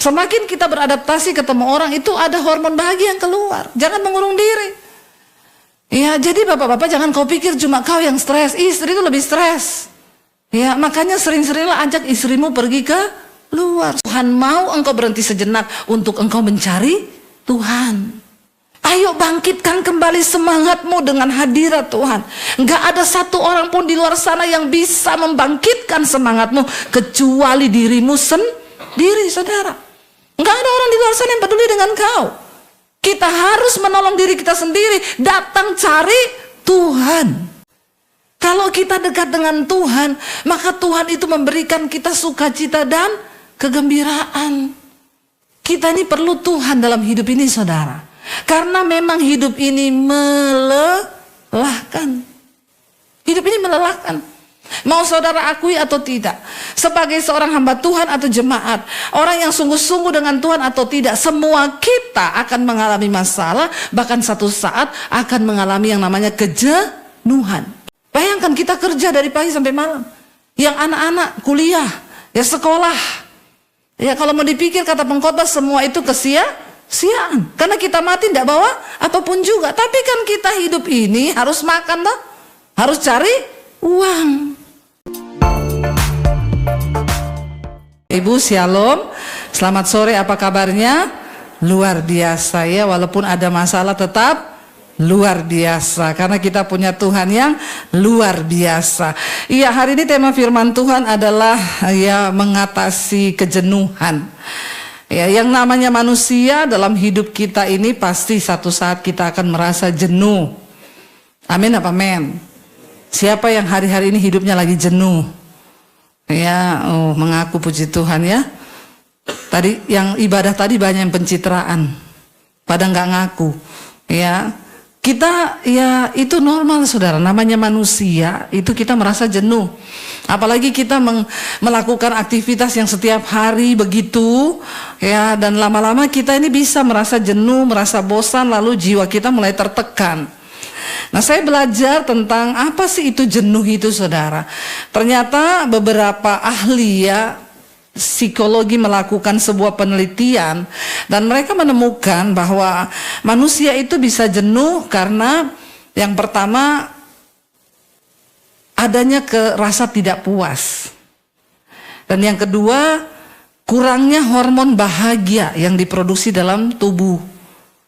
Semakin kita beradaptasi ketemu orang, itu ada hormon bahagia yang keluar. Jangan mengurung diri. Ya, jadi bapak-bapak jangan kau pikir cuma kau yang stres. Istri itu lebih stres. Ya, makanya sering-seringlah ajak istrimu pergi ke luar. Tuhan mau engkau berhenti sejenak untuk engkau mencari Tuhan. Ayo bangkitkan kembali semangatmu dengan hadirat Tuhan. Enggak ada satu orang pun di luar sana yang bisa membangkitkan semangatmu kecuali dirimu sendiri, saudara. Enggak ada orang di luar sana yang peduli dengan kau. Kita harus menolong diri kita sendiri. Datang cari Tuhan. Kalau kita dekat dengan Tuhan, maka Tuhan itu memberikan kita sukacita dan kegembiraan. Kita ini perlu Tuhan dalam hidup ini, saudara. Karena memang hidup ini melelahkan. Hidup ini melelahkan. Mau saudara akui atau tidak, sebagai seorang hamba Tuhan atau jemaat, orang yang sungguh-sungguh dengan Tuhan atau tidak, semua kita akan mengalami masalah. Bahkan satu saat akan mengalami yang namanya kejenuhan. Bayangkan kita kerja dari pagi sampai malam. Yang anak-anak kuliah, ya sekolah. Ya kalau mau dipikir kata pengkhotbah, semua itu kesia-siaan. Karena kita mati tidak bawa apapun juga. Tapi kan kita hidup ini harus makan toh, harus cari uang. Ibu shalom, selamat sore, apa kabarnya? Luar biasa ya, walaupun ada masalah tetap luar biasa. Karena kita punya Tuhan yang luar biasa. Iya, hari ini tema firman Tuhan adalah ya mengatasi kejenuhan. Ya, yang namanya manusia dalam hidup kita ini pasti satu saat kita akan merasa jenuh. Amin apa amin? Siapa yang hari-hari ini hidupnya lagi jenuh? Ya, mengaku puji Tuhan ya. Tadi yang ibadah tadi banyak yang pencitraan, pada nggak ngaku. Ya, kita ya itu normal saudara. Namanya manusia itu kita merasa jenuh. Apalagi kita melakukan aktivitas yang setiap hari begitu ya, dan lama-lama kita ini bisa merasa jenuh, merasa bosan, lalu jiwa kita mulai tertekan. Nah, saya belajar tentang apa sih itu jenuh itu, saudara. Ternyata beberapa ahli ya psikologi melakukan sebuah penelitian dan mereka menemukan bahwa manusia itu bisa jenuh karena yang pertama adanya rasa tidak puas. Dan yang kedua, kurangnya hormon bahagia yang diproduksi dalam tubuh.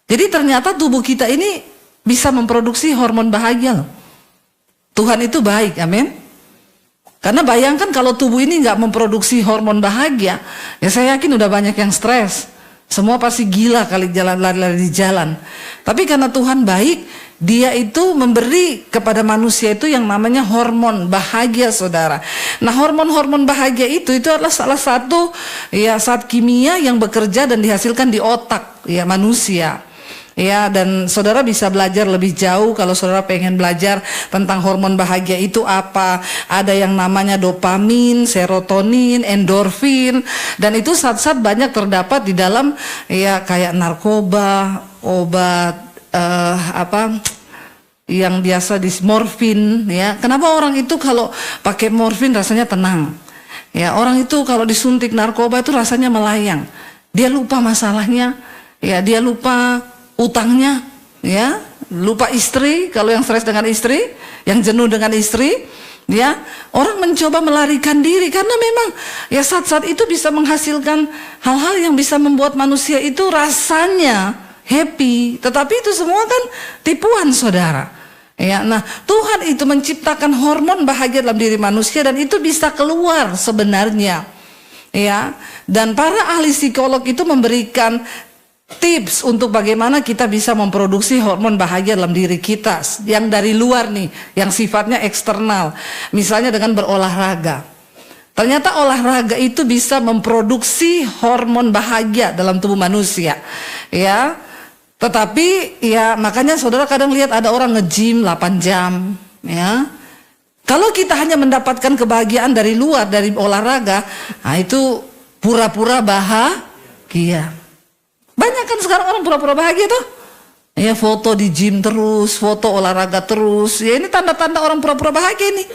Jadi ternyata tubuh kita ini bisa memproduksi hormon bahagia loh. Tuhan itu baik, amin. Karena bayangkan kalau tubuh ini nggak memproduksi hormon bahagia, ya saya yakin udah banyak yang stres. Semua pasti gila kali lari-lari di jalan. Tapi karena Tuhan baik, Dia itu memberi kepada manusia itu yang namanya hormon bahagia, saudara. Nah, hormon-hormon bahagia itu adalah salah satu ya zat kimia yang bekerja dan dihasilkan di otak ya manusia. Ya, dan saudara bisa belajar lebih jauh kalau saudara pengen belajar tentang hormon bahagia itu apa. Ada yang namanya dopamin, serotonin, endorfin, dan itu zat-zat banyak terdapat di dalam ya kayak narkoba, obat yang biasa di morfin ya. Kenapa orang itu kalau pakai morfin rasanya tenang? Ya, orang itu kalau disuntik narkoba itu rasanya melayang. Dia lupa masalahnya, ya dia lupa utangnya, ya, lupa istri. Kalau yang stres dengan istri, yang jenuh dengan istri, ya, orang mencoba melarikan diri karena memang ya zat-zat itu bisa menghasilkan hal-hal yang bisa membuat manusia itu rasanya happy. Tetapi itu semua kan tipuan, saudara. Ya, nah Tuhan itu menciptakan hormon bahagia dalam diri manusia dan itu bisa keluar sebenarnya. Ya, dan para ahli psikolog itu memberikan tips untuk bagaimana kita bisa memproduksi hormon bahagia dalam diri kita yang dari luar nih, yang sifatnya eksternal. Misalnya dengan berolahraga. Ternyata olahraga itu bisa memproduksi hormon bahagia dalam tubuh manusia. Ya. Tetapi ya makanya saudara kadang lihat ada orang nge-gym 8 jam, ya. Kalau kita hanya mendapatkan kebahagiaan dari luar, dari olahraga, nah itu pura-pura bahagia. Banyak kan sekarang orang pura-pura bahagia tuh. Ya, foto di gym terus, foto olahraga terus. Ya, ini tanda-tanda orang pura-pura bahagia nih.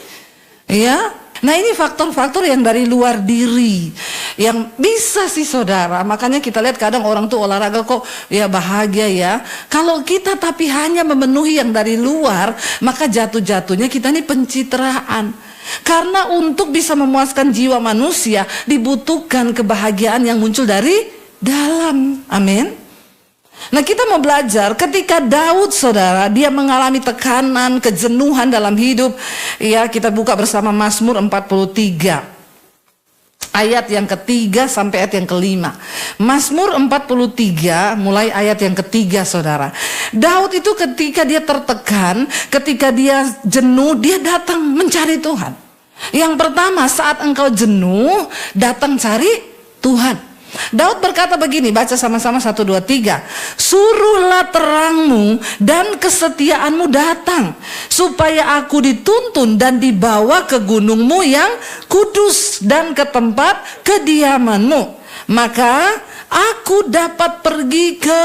Ya. Nah, ini faktor-faktor yang dari luar diri yang bisa sih saudara. Makanya kita lihat kadang orang tuh olahraga kok ya bahagia ya. Kalau kita tapi hanya memenuhi yang dari luar, maka jatuh-jatuhnya kita ini pencitraan. Karena untuk bisa memuaskan jiwa manusia dibutuhkan kebahagiaan yang muncul dari dalam. Amin. Nah, kita mau belajar ketika Daud saudara, dia mengalami tekanan, kejenuhan dalam hidup. Ya, kita buka bersama Mazmur 43. Ayat yang ketiga sampai ayat yang kelima. Mazmur 43 mulai ayat yang ketiga saudara. Daud itu ketika dia tertekan, ketika dia jenuh, dia datang mencari Tuhan. Yang pertama, saat engkau jenuh, datang cari Tuhan. Daud berkata begini, baca sama-sama 1, 2, 3. Suruhlah terangmu dan kesetiaanmu datang, supaya aku dituntun dan dibawa ke gunungmu yang kudus dan ke tempat kediamanmu. Maka aku dapat pergi ke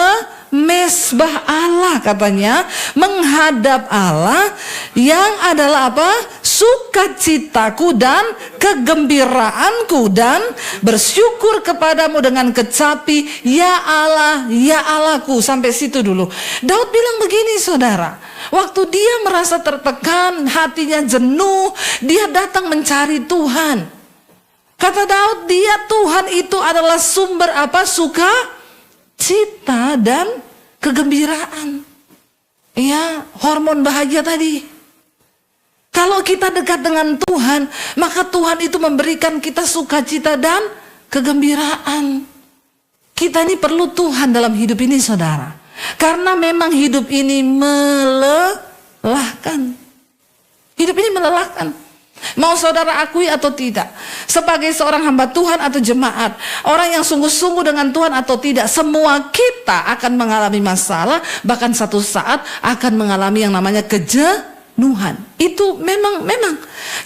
mesbah Allah, katanya, menghadap Allah yang adalah apa? Sukacitaku dan kegembiraanku, dan bersyukur kepadamu dengan kecapi, ya Allah, ya Allahku. Sampai situ dulu. Daud bilang begini saudara, waktu dia merasa tertekan, hatinya jenuh, dia datang mencari Tuhan. Kata Daud, Tuhan itu adalah sumber apa? Sukacita dan kegembiraan. Ya, hormon bahagia tadi. Kalau kita dekat dengan Tuhan, maka Tuhan itu memberikan kita sukacita dan kegembiraan. Kita ini perlu Tuhan dalam hidup ini saudara. Karena memang hidup ini melelahkan. Hidup ini melelahkan. Mau saudara akui atau tidak, sebagai seorang hamba Tuhan atau jemaat, orang yang sungguh-sungguh dengan Tuhan atau tidak, semua kita akan mengalami masalah, bahkan satu saat akan mengalami yang namanya kejenuhan. Itu memang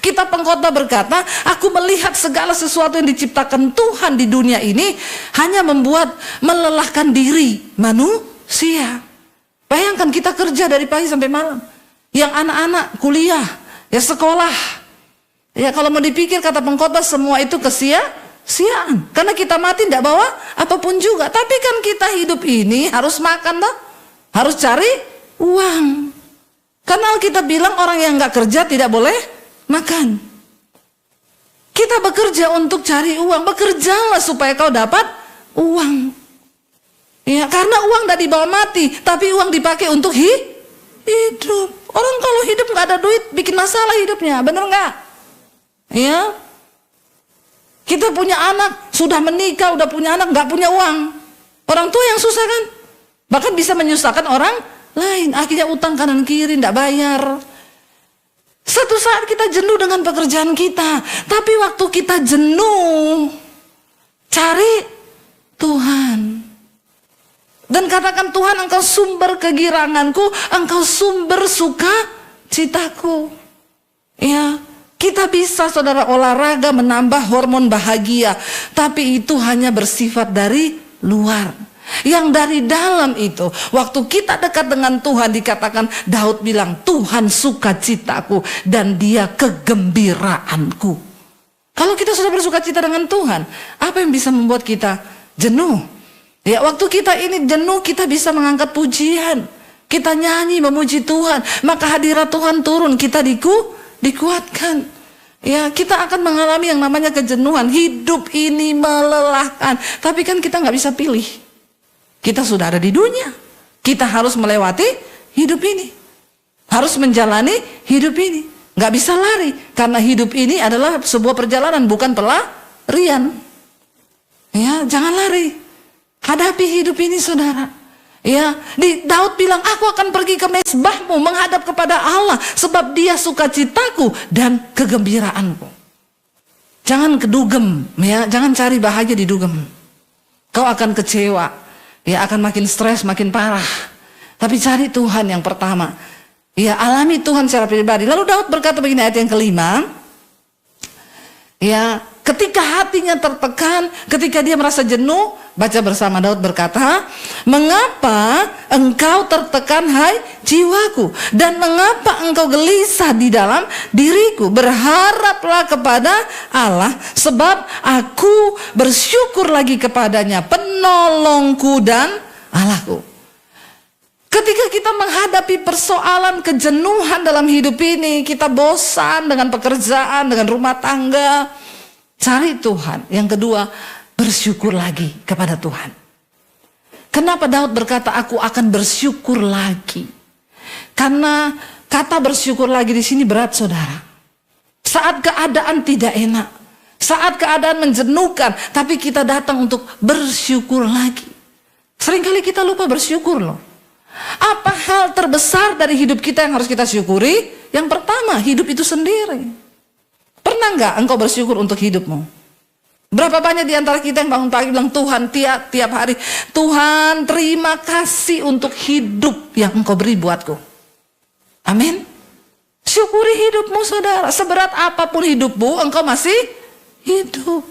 kita pengkhotbah berkata, aku melihat segala sesuatu yang diciptakan Tuhan di dunia ini hanya membuat melelahkan diri manusia. Bayangkan kita kerja dari pagi sampai malam, yang anak-anak kuliah, ya sekolah. Ya, kalau mau dipikir kata pengkhotbah semua itu kesia-siaan. Karena kita mati tidak bawa apapun juga. Tapi kan kita hidup ini harus makan toh, harus cari uang. Karena kita bilang orang yang nggak kerja tidak boleh makan. Kita bekerja untuk cari uang. Bekerjalah supaya kau dapat uang. Ya, karena uang tidak dibawa mati, tapi uang dipakai untuk hidup. Orang kalau hidup nggak ada duit bikin masalah hidupnya, bener nggak? Ya, kita punya anak, sudah menikah, udah punya anak, nggak punya uang. Orang tua yang susah kan, bahkan bisa menyusahkan orang lain. Akhirnya utang kanan kiri, nggak bayar. Satu saat kita jenuh dengan pekerjaan kita, tapi waktu kita jenuh, cari Tuhan. Dan katakan, Tuhan, engkau sumber kegiranganku, engkau sumber sukacitaku. Ya. Kita bisa saudara olahraga menambah hormon bahagia, tapi itu hanya bersifat dari luar. Yang dari dalam itu, waktu kita dekat dengan Tuhan, dikatakan Daud bilang, Tuhan sukacitaku dan dia kegembiraanku. Kalau kita sudah bersukacita dengan Tuhan, apa yang bisa membuat kita jenuh? Ya, waktu kita ini jenuh, kita bisa mengangkat pujian, kita nyanyi memuji Tuhan, maka hadirat Tuhan turun, kita dikuatkan. Ya, kita akan mengalami yang namanya kejenuhan. Hidup ini melelahkan, tapi kan kita nggak bisa pilih. Kita sudah ada di dunia, kita harus melewati hidup ini, harus menjalani hidup ini. Nggak bisa lari, karena hidup ini adalah sebuah perjalanan, bukan pelarian. Ya, jangan lari, hadapi hidup ini saudara. Ya, Daud bilang, aku akan pergi ke mesbahmu, menghadap kepada Allah, sebab dia sukacitaku dan kegembiraanku. Jangan kedugem, ya, jangan cari bahagia di dugem. Kau akan kecewa, ya, akan makin stres, makin parah. Tapi cari Tuhan yang pertama. Ya, alami Tuhan secara pribadi. Lalu Daud berkata begini, ayat yang kelima. Ya, ketika hatinya tertekan, ketika dia merasa jenuh, baca bersama, Daud berkata, "Mengapa engkau tertekan hai jiwaku, dan mengapa engkau gelisah di dalam diriku? Berharaplah kepada Allah, sebab aku bersyukur lagi kepadanya, penolongku dan Allahku." Ketika kita menghadapi persoalan kejenuhan dalam hidup ini, kita bosan dengan pekerjaan, dengan rumah tangga, cari Tuhan. Yang kedua, bersyukur lagi kepada Tuhan. Kenapa Daud berkata, "Aku akan bersyukur lagi"? Karena kata bersyukur lagi di sini berat, saudara. Saat keadaan tidak enak, saat keadaan menjenuhkan, tapi kita datang untuk bersyukur lagi. Seringkali kita lupa bersyukur loh. Apa hal terbesar dari hidup kita yang harus kita syukuri? Yang pertama, hidup itu sendiri. Pernah nggak engkau bersyukur untuk hidupmu? Berapa banyak di antara kita yang bangun pagi bilang, "Tuhan, tiap hari, Tuhan terima kasih untuk hidup yang engkau beri buatku." Amin. Syukuri hidupmu, saudara. Seberat apapun hidupmu, engkau masih hidup.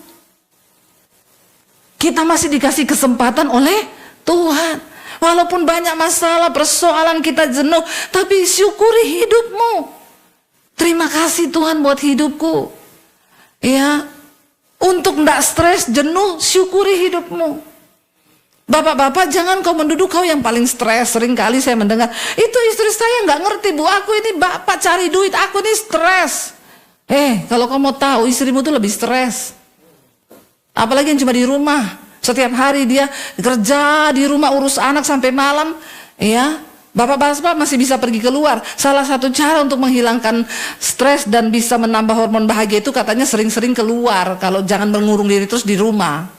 Kita masih dikasih kesempatan oleh Tuhan. Walaupun banyak masalah, persoalan, kita jenuh, tapi syukuri hidupmu. Terima kasih Tuhan buat hidupku. Ya, untuk tidak stres, jenuh, syukuri hidupmu. Bapak-bapak, jangan kau menduduh kau yang paling stres. Seringkali saya mendengar, "Itu istri saya nggak ngerti, Bu. Aku ini bapak cari duit, aku ini stres." Kalau kau mau tahu, istrimu tuh lebih stres. Apalagi yang cuma di rumah. Setiap hari dia kerja di rumah, urus anak sampai malam, ya. Bapak-bapak masih bisa pergi keluar. Salah satu cara untuk menghilangkan stres dan bisa menambah hormon bahagia itu katanya sering-sering keluar. Kalau jangan mengurung diri terus di rumah.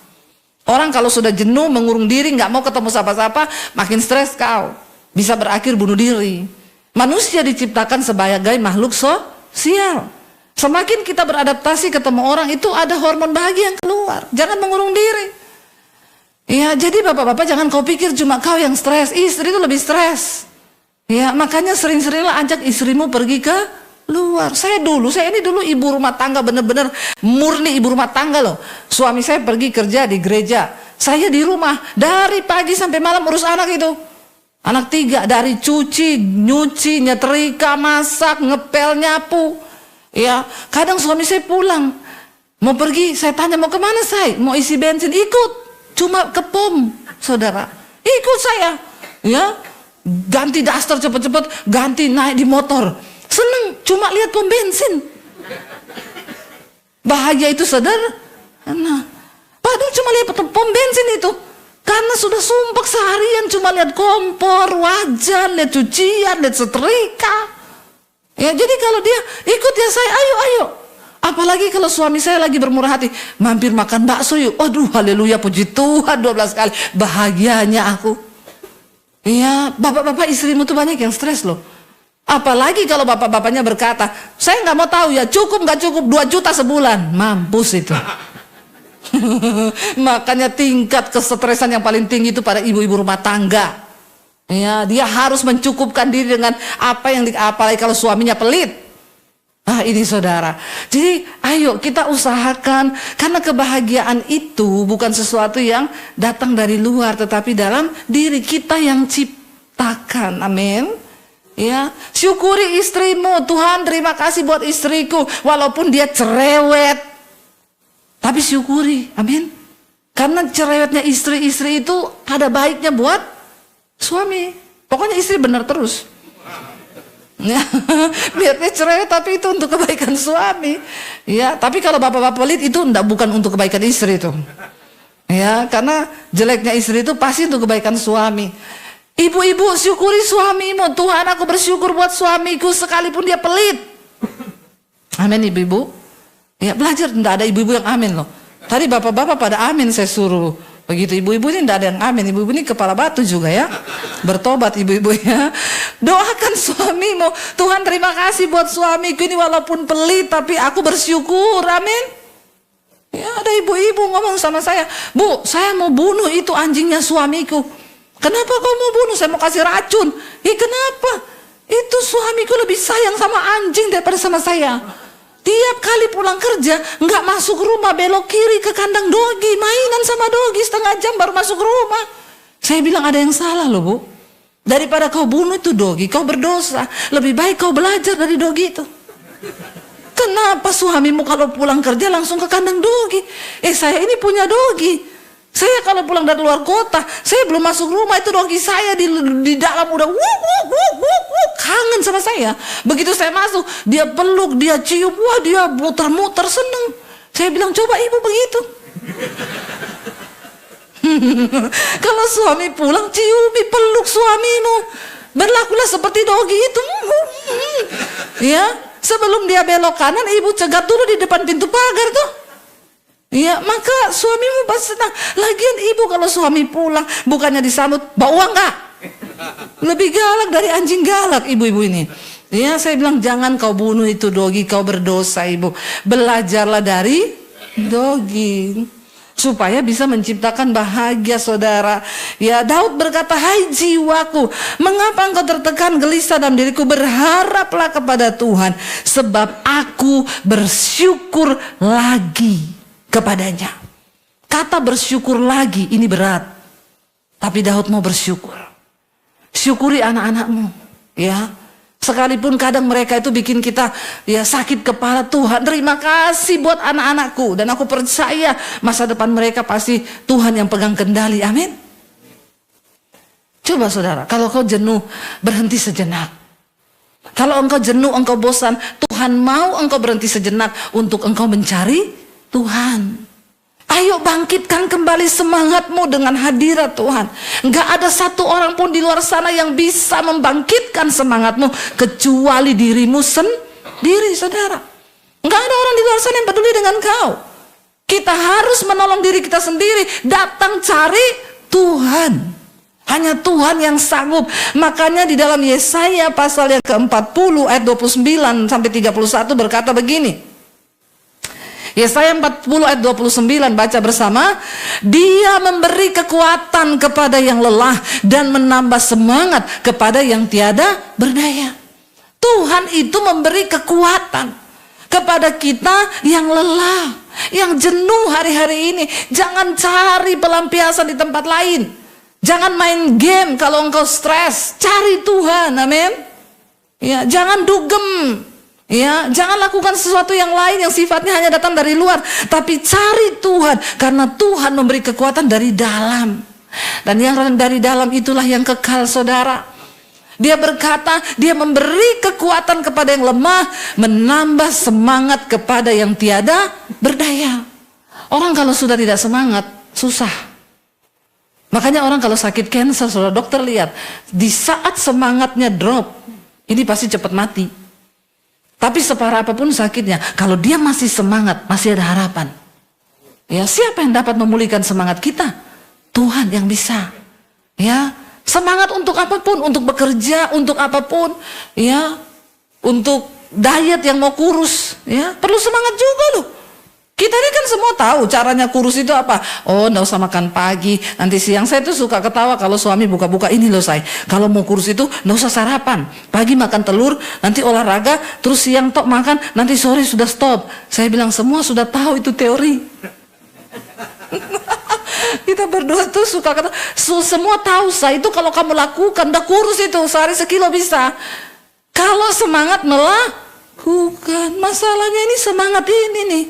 Orang kalau sudah jenuh, mengurung diri, nggak mau ketemu siapa-siapa, makin stres kau. Bisa berakhir bunuh diri. Manusia diciptakan sebagai makhluk sosial. Semakin kita beradaptasi ketemu orang, itu ada hormon bahagia yang keluar. Jangan mengurung diri. Ya, jadi bapak-bapak jangan kau pikir cuma kau yang stres, istri itu lebih stres. Ya, makanya sering-seringlah ajak istrimu pergi ke luar. Saya ini dulu ibu rumah tangga, bener-bener murni ibu rumah tangga loh. Suami saya pergi kerja di gereja, saya di rumah dari pagi sampai malam urus anak itu. Anak 3, dari cuci, nyuci, nyetrika, masak, ngepel, nyapu. Ya, kadang suami saya pulang mau pergi, saya tanya mau kemana saya, mau isi bensin, ikut. Cuma ke pom, saudara. Ikut saya. Ya, ganti daster cepet-cepet, ganti naik di motor. Seneng, cuma lihat pom bensin. Bahagia itu sederhana. Padahal cuma lihat pom bensin itu. Karena sudah sumpah seharian cuma lihat kompor, wajan, lihat cucian, lihat setrika. Ya, jadi kalau dia ikut ya saya, ayo. Apalagi kalau suami saya lagi bermurah hati, mampir makan bakso yuk. Aduh, haleluya, puji Tuhan, 12 kali. Bahagianya aku. Iya, bapak-bapak istrimu tuh banyak yang stres loh. Apalagi kalau bapak-bapaknya berkata, "Saya nggak mau tahu ya, cukup nggak cukup 2 juta sebulan." Mampus itu. Makanya tingkat kesetresan yang paling tinggi itu pada ibu-ibu rumah tangga. Ya, dia harus mencukupkan diri dengan apalagi kalau suaminya pelit. Ini saudara. Jadi ayo kita usahakan, karena kebahagiaan itu bukan sesuatu yang datang dari luar, tetapi dalam diri kita yang ciptakan. Amin. Ya, syukuri istrimu. Tuhan, terima kasih buat istriku, walaupun dia cerewet. Tapi syukuri. Amin. Karena cerewetnya istri-istri itu ada baiknya buat suami. Pokoknya istri benar terus. Ya, biar dia cerewet tapi itu untuk kebaikan suami. Ya, tapi kalau bapak-bapak pelit itu bukan untuk kebaikan istri itu. Ya, karena jeleknya istri itu pasti untuk kebaikan suami. Ibu-ibu, syukuri suamimu. Tuhan, aku bersyukur buat suamiku sekalipun dia pelit. Amin, ibu-ibu. Ya, belajar, tidak ada ibu-ibu yang amin loh. Tadi bapak-bapak pada amin saya suruh. Begitu ibu-ibu ini tidak ada yang amin. Ibu-ibu ini kepala batu juga ya. Bertobat ibu-ibu ya. Doakan suamimu. Tuhan, terima kasih buat suamiku ini walaupun pelit tapi aku bersyukur. Amin. Ya, ada ibu-ibu ngomong sama saya, "Bu, saya mau bunuh itu anjingnya suamiku." "Kenapa kau mau bunuh?" "Saya mau kasih racun." Kenapa? "Itu suamiku lebih sayang sama anjing daripada sama saya." Tiap kali pulang kerja, nggak masuk rumah, belok kiri ke kandang dogi, mainan sama dogi setengah jam baru masuk rumah. Saya bilang ada yang salah loh Bu. Daripada kau bunuh itu dogi, kau berdosa. Lebih baik kau belajar dari dogi itu. Kenapa suamimu kalau pulang kerja langsung ke kandang dogi? Saya ini punya dogi. Saya kalau pulang dari luar kota, saya belum masuk rumah itu dogi saya di dalam udah kangen sama saya. Begitu saya masuk, dia peluk, dia cium, wah dia muter-muter seneng. Saya bilang coba ibu begitu. Kalau suami pulang ciumi, peluk suamimu, berlakulah seperti dogi itu. Ya, sebelum dia belok kanan, ibu cegat dulu di depan pintu pagar tuh. Ya, maka suamimu pasti senang. Lagian ibu kalau suami pulang bukannya disambut, bawa uang nggak? Lebih galak dari anjing galak ibu-ibu ini. Ya, saya bilang jangan kau bunuh itu dogi, kau berdosa ibu. Belajarlah dari dogi supaya bisa menciptakan bahagia saudara. Ya, Daud berkata, hai jiwaku, mengapa engkau tertekan gelisah dalam diriku? Berharaplah kepada Tuhan, sebab aku bersyukur lagi kepadanya. Kata bersyukur lagi ini berat, tapi Daud mau bersyukur. Syukuri anak-anakmu, ya. Sekalipun kadang mereka itu bikin kita ya sakit kepala, Tuhan terima kasih buat anak-anakku, dan aku percaya masa depan mereka pasti Tuhan yang pegang kendali, amin. Coba saudara, kalau kau jenuh, berhenti sejenak. Kalau engkau jenuh, engkau bosan, Tuhan mau engkau berhenti sejenak untuk engkau mencari Tuhan. Ayo bangkitkan kembali semangatmu dengan hadirat Tuhan. Enggak ada satu orang pun di luar sana yang bisa membangkitkan semangatmu kecuali dirimu sendiri, saudara. Enggak ada orang di luar sana yang peduli dengan kau. Kita harus menolong diri kita sendiri. Datang cari Tuhan. Hanya Tuhan yang sanggup. Makanya di dalam Yesaya pasal yang ke-40 ayat 29 sampai 31 berkata begini. Yesaya 40 ayat 29, baca bersama. Dia memberi kekuatan kepada yang lelah dan menambah semangat kepada yang tiada berdaya. Tuhan itu memberi kekuatan kepada kita yang lelah, yang jenuh hari-hari ini. Jangan cari pelampiasan di tempat lain. Jangan main game kalau engkau stres. Cari Tuhan, amin. Ya, jangan dugem. Ya, jangan lakukan sesuatu yang lain yang sifatnya hanya datang dari luar, tapi cari Tuhan, karena Tuhan memberi kekuatan dari dalam. Dan yang dari dalam itulah yang kekal, saudara. Dia berkata, dia memberi kekuatan kepada yang lemah, menambah semangat kepada yang tiada berdaya. Orang kalau sudah tidak semangat, susah. Makanya orang kalau sakit kanker, saudara, dokter lihat, di saat semangatnya drop, ini pasti cepat mati. Tapi separah apapun sakitnya, kalau dia masih semangat, masih ada harapan. Ya, siapa yang dapat memulihkan semangat kita? Tuhan yang bisa. Ya, semangat untuk apapun, untuk bekerja, untuk apapun, ya, untuk diet yang mau kurus, ya, perlu semangat juga loh. Kita ini kan semua tahu caranya kurus itu apa. Oh, enggak usah makan pagi, nanti siang. Saya tuh suka ketawa kalau suami buka-buka, ini loh saya, kalau mau kurus itu enggak usah sarapan. Pagi makan telur, nanti olahraga, terus siang tok makan, nanti sore sudah stop. Saya bilang semua sudah tahu itu teori. Kita berdua tuh suka kata, semua tahu saya itu kalau kamu lakukan udah kurus itu, sehari sekilo bisa. Kalau semangat melakukan, masalahnya ini semangat ini nih.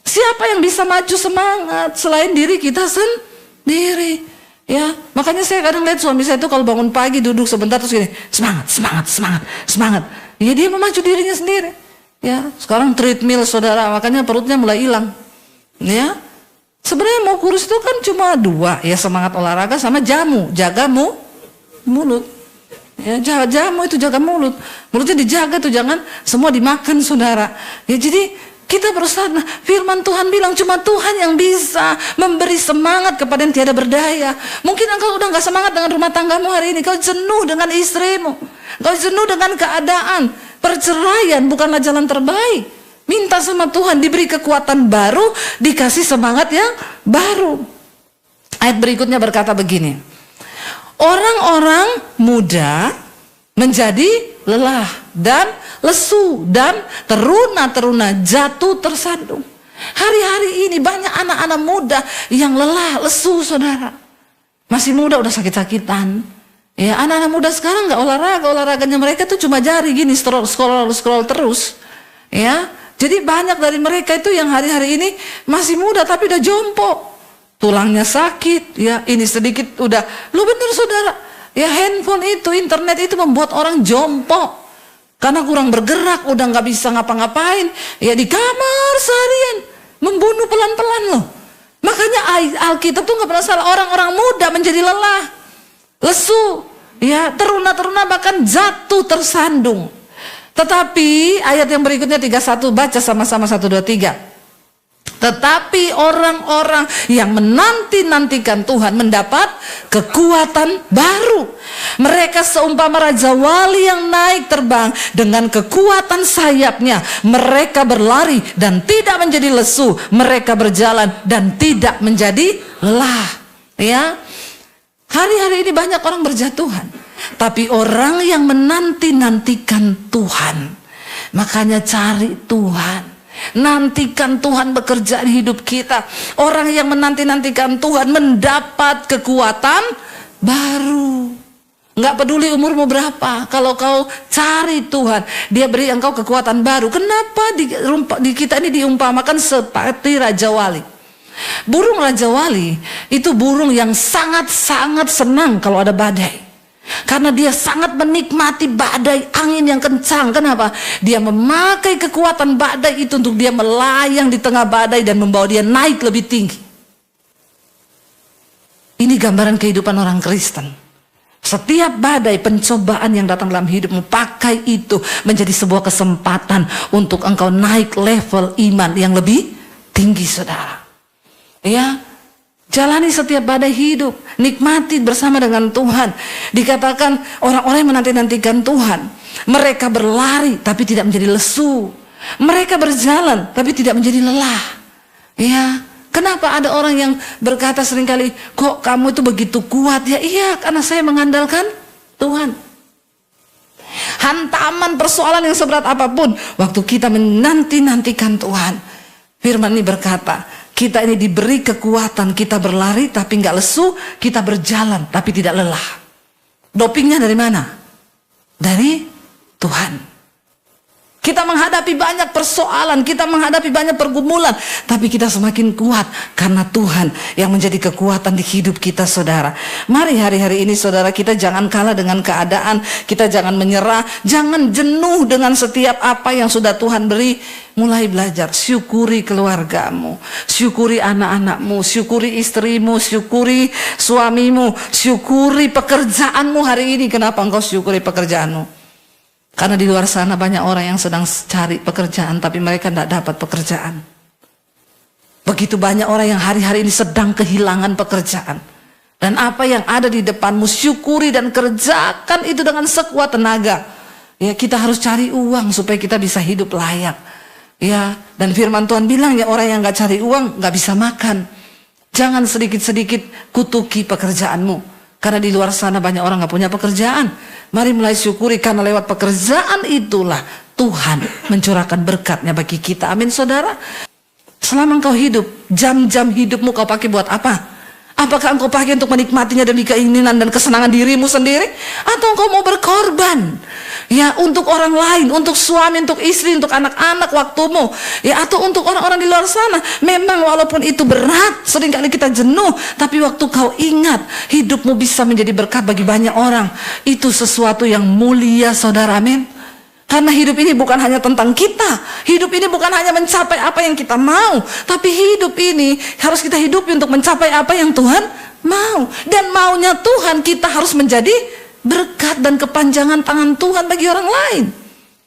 Siapa yang bisa maju semangat selain diri kita sendiri? Ya, makanya saya kadang lihat suami saya itu kalau bangun pagi duduk sebentar terus gini, semangat. Ya, dia memacu dirinya sendiri. Ya, sekarang treadmill, saudara, makanya perutnya mulai hilang. Ya, sebenarnya mau kurus itu kan cuma dua, ya, semangat olahraga sama jamu, jaga mulut. Ya, jamu itu jaga mulut. Mulutnya dijaga tuh, jangan semua dimakan, saudara. Ya, jadi kita berusaha. Nah, firman Tuhan bilang cuma Tuhan yang bisa memberi semangat kepada yang tiada berdaya. Mungkin engkau udah gak semangat dengan rumah tanggamu hari ini. Kau jenuh dengan istrimu. Kau jenuh dengan keadaan. Perceraian bukanlah jalan terbaik. Minta sama Tuhan diberi kekuatan baru, dikasih semangat yang baru. Ayat berikutnya berkata begini. Orang-orang muda menjadi lelah dan lesu dan teruna-teruna jatuh tersandung. Hari-hari ini banyak anak-anak muda yang lelah, lesu, saudara. Masih muda udah sakit-sakitan. Ya, anak-anak muda sekarang nggak olahraga, olahraganya mereka tuh cuma jari gini, scroll terus. Ya, jadi banyak dari mereka itu yang hari-hari ini masih muda tapi udah jompo. Tulangnya sakit, ya ini sedikit udah. Lu bener saudara, ya handphone itu, internet itu membuat orang jompo. Karena kurang bergerak, udah nggak bisa ngapa-ngapain. Ya di kamar seharian, membunuh pelan-pelan loh. Makanya Alkitab tuh nggak pernah salah, orang-orang muda menjadi lelah, lesu, ya teruna-teruna bahkan jatuh tersandung. Tetapi ayat yang berikutnya 31, baca sama-sama 1, 2, 3. Tetapi orang-orang yang menanti-nantikan Tuhan mendapat kekuatan baru. Mereka seumpama raja wali yang naik terbang dengan kekuatan sayapnya. Mereka berlari dan tidak menjadi lesu. Mereka berjalan dan tidak menjadi lelah. Ya, hari-hari ini banyak orang berjatuhan. Tapi orang yang menanti-nantikan Tuhan, makanya cari Tuhan. Nantikan Tuhan bekerja di hidup kita. Orang yang menanti-nantikan Tuhan mendapat kekuatan baru. Nggak peduli umurmu berapa, kalau kau cari Tuhan, Dia beri engkau kekuatan baru. Kenapa di kita ini diumpamakan seperti Raja Wali? Burung Raja Wali itu burung yang sangat-sangat senang kalau ada badai. Karena dia sangat menikmati badai, angin yang kencang. Kenapa? Dia memakai kekuatan badai itu untuk dia melayang di tengah badai dan membawa dia naik lebih tinggi. Ini gambaran kehidupan orang Kristen. Setiap badai, pencobaan yang datang dalam hidupmu, pakai itu menjadi sebuah kesempatan untuk engkau naik level iman yang lebih tinggi, saudara. Ya, jalani setiap badai hidup, nikmati bersama dengan Tuhan. Dikatakan orang-orang yang menanti-nantikan Tuhan, mereka berlari tapi tidak menjadi lesu. Mereka berjalan tapi tidak menjadi lelah. Ya, kenapa ada orang yang berkata seringkali, kok kamu itu begitu kuat? Ya iya, karena saya mengandalkan Tuhan. Hantaman persoalan yang seberat apapun, waktu kita menanti-nantikan Tuhan, firman ini berkata, kita ini diberi kekuatan, kita berlari tapi nggak lesu, kita berjalan tapi tidak lelah. Dopingnya dari mana? Dari Tuhan. Kita menghadapi banyak persoalan, kita menghadapi banyak pergumulan, tapi kita semakin kuat karena Tuhan yang menjadi kekuatan di hidup kita, saudara. Mari hari-hari ini, saudara, kita jangan kalah dengan keadaan, kita jangan menyerah, jangan jenuh dengan setiap apa yang sudah Tuhan beri. Mulai belajar, syukuri keluargamu, syukuri anak-anakmu, syukuri istrimu, syukuri suamimu, syukuri pekerjaanmu hari ini. Kenapa engkau syukuri pekerjaanmu? Karena di luar sana banyak orang yang sedang cari pekerjaan tapi mereka tidak dapat pekerjaan. Begitu banyak orang yang hari-hari ini sedang kehilangan pekerjaan. Dan apa yang ada di depanmu, syukuri dan kerjakan itu dengan sekuat tenaga. Ya, kita harus cari uang supaya kita bisa hidup layak. Ya, dan firman Tuhan bilang ya, orang yang gak cari uang gak bisa makan. Jangan sedikit-sedikit kutuki pekerjaanmu. Karena di luar sana banyak orang gak punya pekerjaan. Mari mulai syukuri, karena lewat pekerjaan itulah Tuhan mencurahkan berkatnya bagi kita. Amin, saudara. Selama engkau hidup, jam-jam hidupmu kau pakai buat apa? Apakah engkau pakai untuk menikmatinya demi keinginan dan kesenangan dirimu sendiri? Atau engkau mau berkorban? Ya, untuk orang lain, untuk suami, untuk istri, untuk anak-anak waktumu. Ya, atau untuk orang-orang di luar sana. Memang walaupun itu berat, seringkali kita jenuh. Tapi waktu kau ingat, hidupmu bisa menjadi berkat bagi banyak orang. Itu sesuatu yang mulia, saudara, amin. Karena hidup ini bukan hanya tentang kita. Hidup ini bukan hanya mencapai apa yang kita mau. Tapi hidup ini harus kita hidupi untuk mencapai apa yang Tuhan mau. Dan maunya Tuhan kita harus menjadi berkat dan kepanjangan tangan Tuhan bagi orang lain.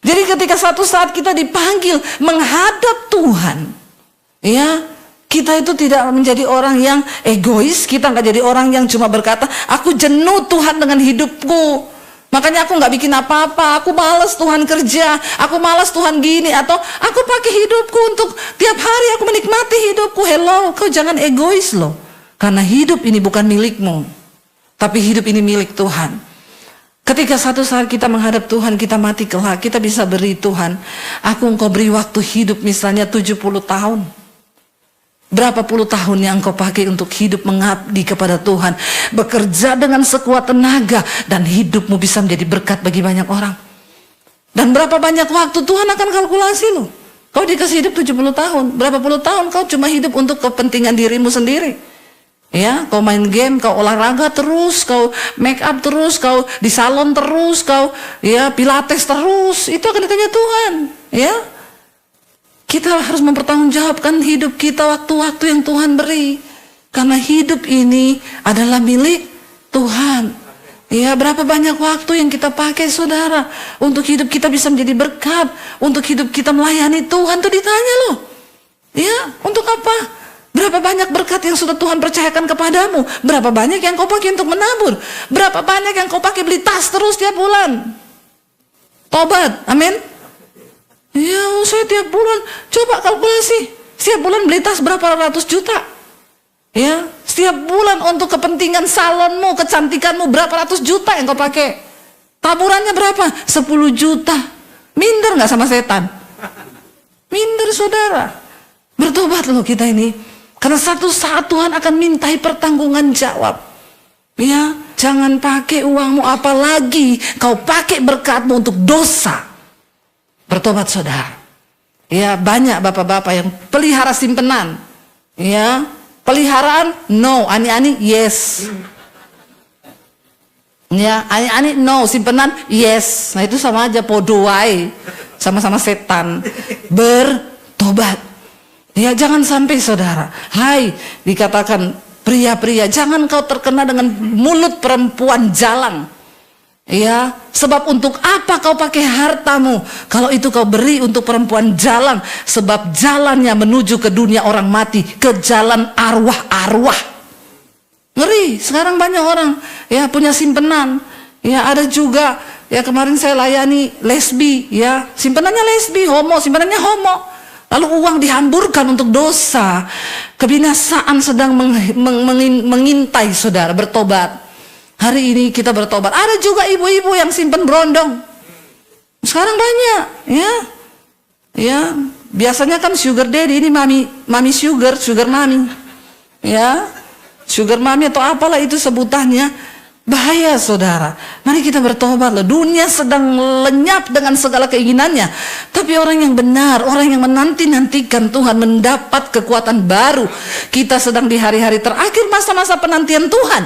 Jadi ketika satu saat kita dipanggil menghadap Tuhan, ya, kita itu tidak menjadi orang yang egois. Kita nggak jadi orang yang cuma berkata, aku jenuh Tuhan dengan hidupku, makanya aku nggak bikin apa-apa, aku malas Tuhan kerja, aku malas Tuhan gini, atau aku pakai hidupku untuk tiap hari aku menikmati hidupku. Hello, kau jangan egois loh. Karena hidup ini bukan milikmu, tapi hidup ini milik Tuhan. Ketika satu saat kita menghadap Tuhan, kita mati kelak, kita bisa beri Tuhan, aku engkau beri waktu hidup misalnya 70 tahun. Berapa puluh tahun yang engkau pakai untuk hidup mengabdi kepada Tuhan, bekerja dengan sekuat tenaga, dan hidupmu bisa menjadi berkat bagi banyak orang. Dan berapa banyak waktu Tuhan akan kalkulasi loh. Kau dikasih hidup 70 tahun, berapa puluh tahun kau cuma hidup untuk kepentingan dirimu sendiri. Ya, kau main game, kau olahraga terus, kau make up terus, kau di salon terus, kau ya pilates terus, itu akan ditanya Tuhan. Ya, kita harus mempertanggungjawabkan hidup kita waktu-waktu yang Tuhan beri, karena hidup ini adalah milik Tuhan. Ya, berapa banyak waktu yang kita pakai saudara untuk hidup kita bisa menjadi berkat, untuk hidup kita melayani Tuhan, itu ditanya loh. Ya, untuk apa? Berapa banyak berkat yang sudah Tuhan percayakan kepadamu? Berapa banyak yang kau pakai untuk menabur? Berapa banyak yang kau pakai beli tas terus tiap bulan? Tobat, amin. Ya, saya tiap bulan, coba kalkulasi, setiap bulan beli tas berapa ratus juta? Ya, setiap bulan untuk kepentingan salonmu, kecantikanmu, berapa ratus juta yang kau pakai? Taburannya berapa? 10 juta. Minder nggak sama setan? Minder saudara. Bertobat loh kita ini. Karena satu saat Tuhan akan mintai pertanggungan jawab. Ya, jangan pakai uangmu, apalagi kau pakai berkatmu untuk dosa. Bertobat saudara. Ya, banyak bapak-bapak yang pelihara simpenan. Ya, peliharaan no, ani-ani yes. Ya, ani-ani no, simpenan yes. Nah itu sama aja podoai, sama-sama setan. Bertobat. Ya, jangan sampai saudara, hai, dikatakan pria-pria, jangan kau terkena dengan mulut perempuan jalang. Ya, sebab untuk apa kau pakai hartamu kalau itu kau beri untuk perempuan jalang? Sebab jalannya menuju ke dunia orang mati, ke jalan arwah-arwah. Ngeri, sekarang banyak orang ya punya simpenan. Ya, ada juga ya kemarin saya layani lesbi, ya, simpenannya lesbi, homo, simpenannya homo. Lalu uang dihamburkan untuk dosa. Kebinasaan sedang mengintai saudara, bertobat. Hari ini kita bertobat. Ada juga ibu-ibu yang simpen berondong. Sekarang banyak, ya. Ya, biasanya kan sugar daddy, ini mami sugar mami. Ya. Sugar mami atau apalah itu sebutannya. Bahaya saudara. Mari kita bertobat loh. Dunia sedang lenyap dengan segala keinginannya. Tapi orang yang benar, orang yang menanti-nantikan Tuhan mendapat kekuatan baru. Kita sedang di hari-hari terakhir masa-masa penantian Tuhan.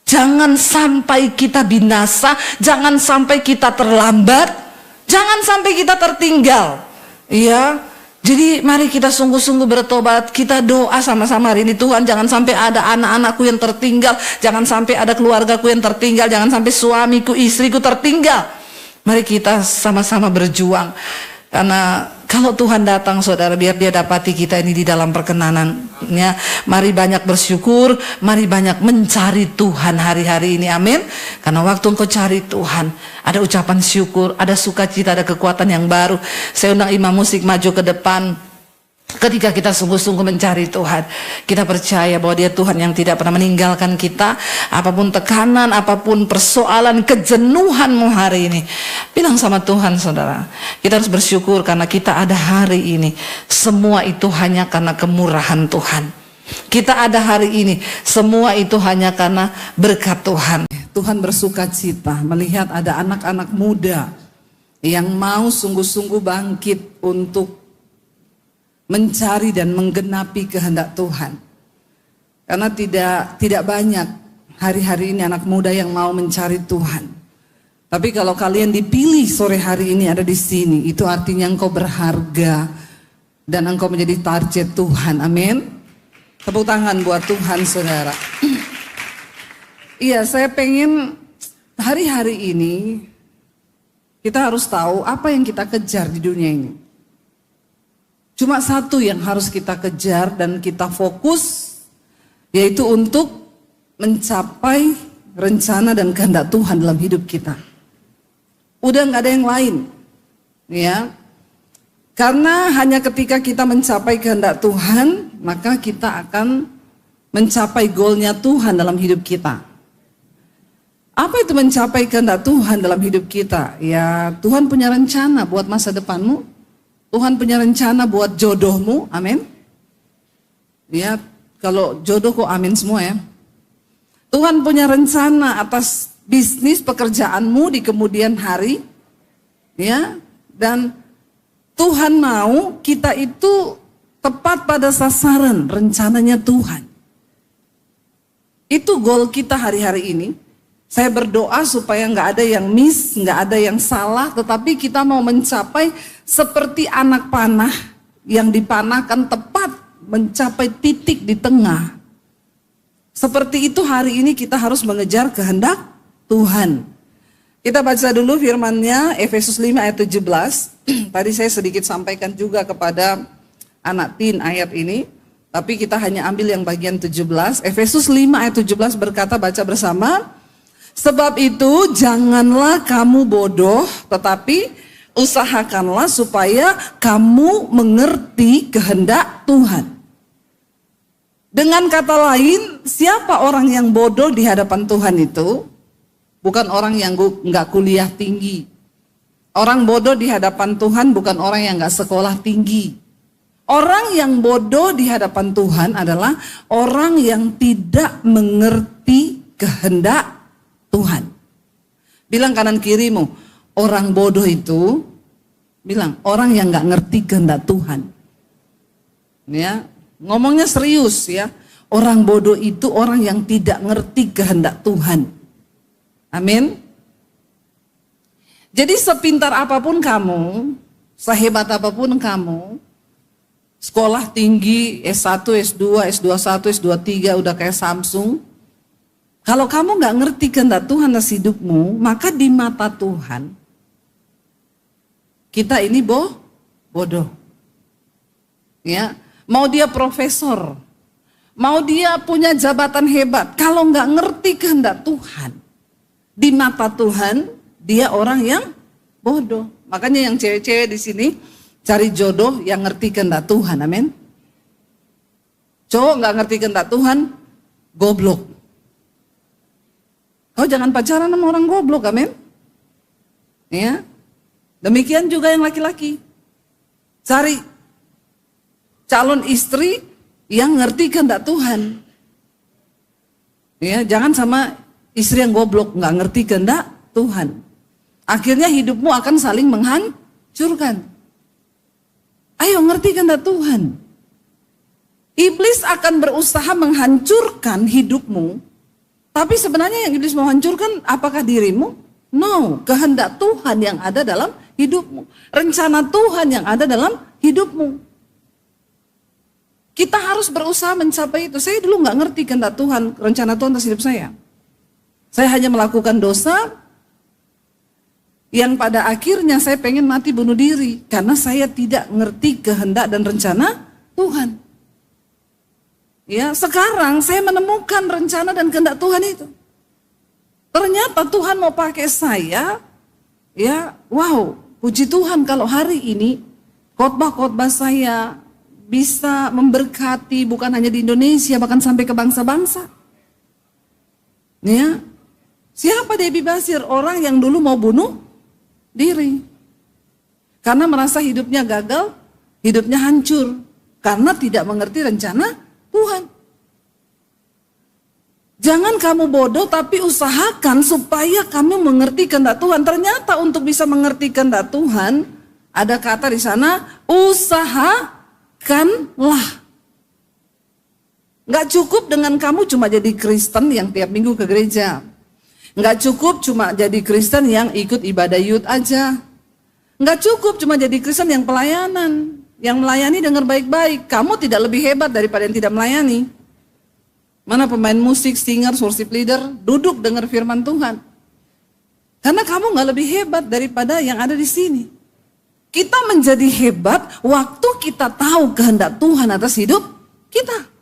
Jangan sampai kita binasa, jangan sampai kita terlambat, jangan sampai kita tertinggal. Ya. Jadi mari kita sungguh-sungguh bertobat. Kita doa sama-sama hari ini, Tuhan jangan sampai ada anak-anakku yang tertinggal, jangan sampai ada keluargaku yang tertinggal, jangan sampai suamiku, istriku tertinggal. Mari kita sama-sama berjuang. Karena kalau Tuhan datang saudara, biar dia dapati kita ini di dalam perkenanannya. Mari banyak bersyukur, mari banyak mencari Tuhan hari-hari ini, amin. Karena waktu engkau cari Tuhan, ada ucapan syukur, ada sukacita, ada kekuatan yang baru. Saya undang imam musik maju ke depan. Ketika kita sungguh-sungguh mencari Tuhan, kita percaya bahwa dia Tuhan yang tidak pernah meninggalkan kita. Apapun tekanan, apapun persoalan, kejenuhanmu hari ini, bilang sama Tuhan saudara. Kita harus bersyukur karena kita ada hari ini. Semua itu hanya karena kemurahan Tuhan. Kita ada hari ini, semua itu hanya karena berkat Tuhan. Tuhan bersuka cita melihat ada anak-anak muda yang mau sungguh-sungguh bangkit untuk mencari dan menggenapi kehendak Tuhan. Karena tidak banyak hari-hari ini anak muda yang mau mencari Tuhan. Tapi kalau kalian dipilih sore hari ini ada di sini, itu artinya engkau berharga dan engkau menjadi target Tuhan. Amin. Tepuk tangan buat Tuhan saudara. Iya, saya pengen hari-hari ini kita harus tahu apa yang kita kejar di dunia ini. Cuma satu yang harus kita kejar dan kita fokus, yaitu untuk mencapai rencana dan kehendak Tuhan dalam hidup kita. Udah nggak ada yang lain, ya. Karena hanya ketika kita mencapai kehendak Tuhan, maka kita akan mencapai goalnya Tuhan dalam hidup kita. Apa itu mencapai kehendak Tuhan dalam hidup kita? Ya, Tuhan punya rencana buat masa depanmu. Tuhan punya rencana buat jodohmu. Amin. Ya, kalau jodoh kok amin semua ya. Tuhan punya rencana atas bisnis pekerjaanmu di kemudian hari. Ya, dan Tuhan mau kita itu tepat pada sasaran rencananya Tuhan. Itu goal kita hari-hari ini. Saya berdoa supaya nggak ada yang miss, nggak ada yang salah, tetapi kita mau mencapai seperti anak panah yang dipanahkan tepat mencapai titik di tengah. Seperti itu hari ini kita harus mengejar kehendak Tuhan. Kita baca dulu firman-Nya Efesus 5 ayat 17. Tadi saya sedikit sampaikan juga kepada anak teen ayat ini, tapi kita hanya ambil yang bagian 17. Efesus 5 ayat 17 berkata, baca bersama. Sebab itu janganlah kamu bodoh, tetapi usahakanlah supaya kamu mengerti kehendak Tuhan. Dengan kata lain, siapa orang yang bodoh di hadapan Tuhan itu? Bukan orang yang nggak kuliah tinggi. Orang bodoh di hadapan Tuhan bukan orang yang nggak sekolah tinggi. Orang yang bodoh di hadapan Tuhan adalah orang yang tidak mengerti kehendak Tuhan. Bilang kanan kirimu, orang bodoh itu, bilang orang yang nggak ngerti kehendak Tuhan. Ya, ngomongnya serius ya. Orang bodoh itu orang yang tidak ngerti kehendak Tuhan. Amin. Jadi sepintar apapun kamu, sehebat apapun kamu, sekolah tinggi, S1, S2, S21, S23 udah kayak Samsung. Kalau kamu nggak ngerti kehendak Tuhan atas hidupmu, maka di mata Tuhan, kita ini bodoh. Ya, mau dia profesor, mau dia punya jabatan hebat, kalau nggak ngerti kehendak Tuhan, di mata Tuhan, dia orang yang bodoh. Makanya yang cewek-cewek di sini cari jodoh yang ngerti kehendak Tuhan, amin. Cowok nggak ngerti kehendak Tuhan, goblok. Kau jangan pacaran sama orang goblok, amin. Ya, demikian juga yang laki-laki. Cari calon istri yang ngerti kehendak Tuhan. Ya, jangan sama istri yang goblok, nggak ngerti kehendak Tuhan. Akhirnya hidupmu akan saling menghancurkan. Ayo ngerti kehendak Tuhan. Iblis akan berusaha menghancurkan hidupmu. Tapi sebenarnya yang iblis mau hancurkan apakah dirimu? No, kehendak Tuhan yang ada dalam hidupmu. Rencana Tuhan yang ada dalam hidupmu. Kita harus berusaha mencapai itu. Saya dulu nggak ngerti kehendak Tuhan, rencana Tuhan atas hidup saya. Saya hanya melakukan dosa yang pada akhirnya saya pengen mati bunuh diri. Karena saya tidak ngerti kehendak dan rencana Tuhan. Ya, sekarang saya menemukan rencana dan kehendak Tuhan itu. Ternyata Tuhan mau pakai saya. Ya, wow, puji Tuhan kalau hari ini khotbah-khotbah saya bisa memberkati bukan hanya di Indonesia, bahkan sampai ke bangsa-bangsa. Ya, siapa Debbie Basir? Orang yang dulu mau bunuh diri. Karena merasa hidupnya gagal, hidupnya hancur. Karena tidak mengerti rencana Tuhan. Jangan kamu bodoh, tapi usahakan supaya kamu mengerti kehendak Tuhan. Ternyata untuk bisa mengerti kehendak Tuhan, ada kata di sana, usahakanlah. Nggak cukup dengan kamu cuma jadi Kristen yang tiap minggu ke gereja. Nggak cukup cuma jadi Kristen yang ikut ibadah youth aja. Nggak cukup cuma jadi Kristen yang pelayanan. Yang melayani dengar baik-baik, kamu tidak lebih hebat daripada yang tidak melayani. Mana pemain musik, singer, worship leader, duduk dengar firman Tuhan. Karena kamu gak lebih hebat daripada yang ada di sini. Kita menjadi hebat waktu kita tahu kehendak Tuhan atas hidup kita.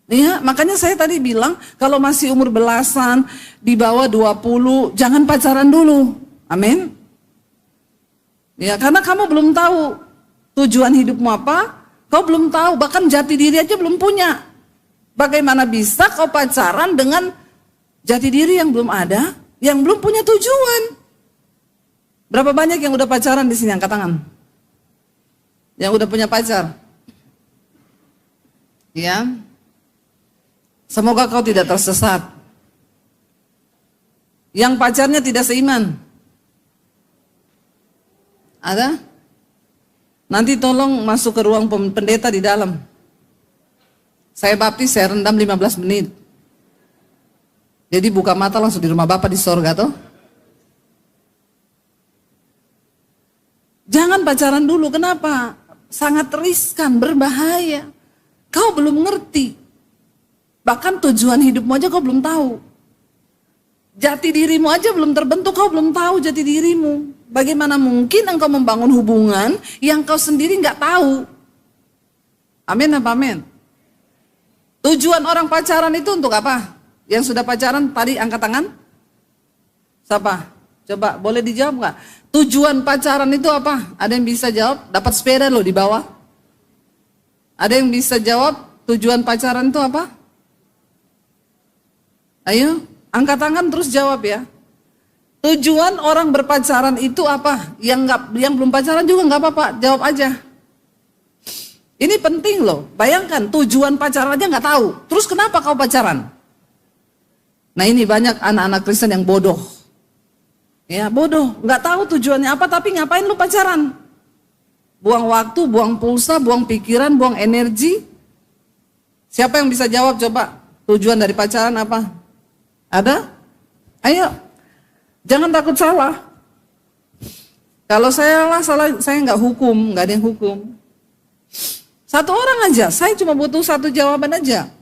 Ya, makanya saya tadi bilang, kalau masih umur belasan, di bawah 20, jangan pacaran dulu. Amin. Ya, karena kamu belum tahu tujuan hidupmu apa, kau belum tahu, bahkan jati diri aja belum punya. Bagaimana bisa kau pacaran dengan Jati diri yang belum ada, yang belum punya tujuan. Berapa banyak yang udah pacaran di sini, angkat tangan? Yang udah punya pacar? Ya. Semoga kau tidak tersesat. Yang pacarnya tidak seiman. Ada? Nanti tolong masuk ke ruang pendeta di dalam. Saya baptis, saya rendam 15 menit. Jadi buka mata langsung di rumah Bapak di sorga toh. Jangan pacaran dulu, kenapa? Sangat riskan, berbahaya. Kau belum ngerti. Bahkan tujuan hidupmu aja kau belum tahu. Jati dirimu aja belum terbentuk, kau belum tahu jati dirimu. Bagaimana mungkin engkau membangun hubungan yang kau sendiri nggak tahu? Amin apa amin? Tujuan orang pacaran itu untuk apa? Yang sudah pacaran tadi angkat tangan? Siapa? Coba boleh dijawab nggak? Tujuan pacaran itu apa? Ada yang bisa jawab? Dapat sepeda loh di bawah. Ada yang bisa jawab tujuan pacaran itu apa? Ayo, angkat tangan terus jawab ya. Tujuan orang berpacaran itu apa? Yang belum pacaran juga nggak apa-apa, jawab aja. Ini penting loh. Bayangkan tujuan pacaran aja nggak tahu. Terus kenapa kau pacaran? Nah ini banyak anak-anak Kristen yang bodoh. Ya bodoh, nggak tahu tujuannya apa tapi ngapain lu pacaran? Buang waktu, buang pulsa, buang pikiran, buang energi. Siapa yang bisa jawab coba? Tujuan dari pacaran apa? Ada? Ayo, jangan takut salah. Kalau saya salah, saya nggak hukum, nggak ada yang hukum. Satu orang aja, saya cuma butuh satu jawaban aja.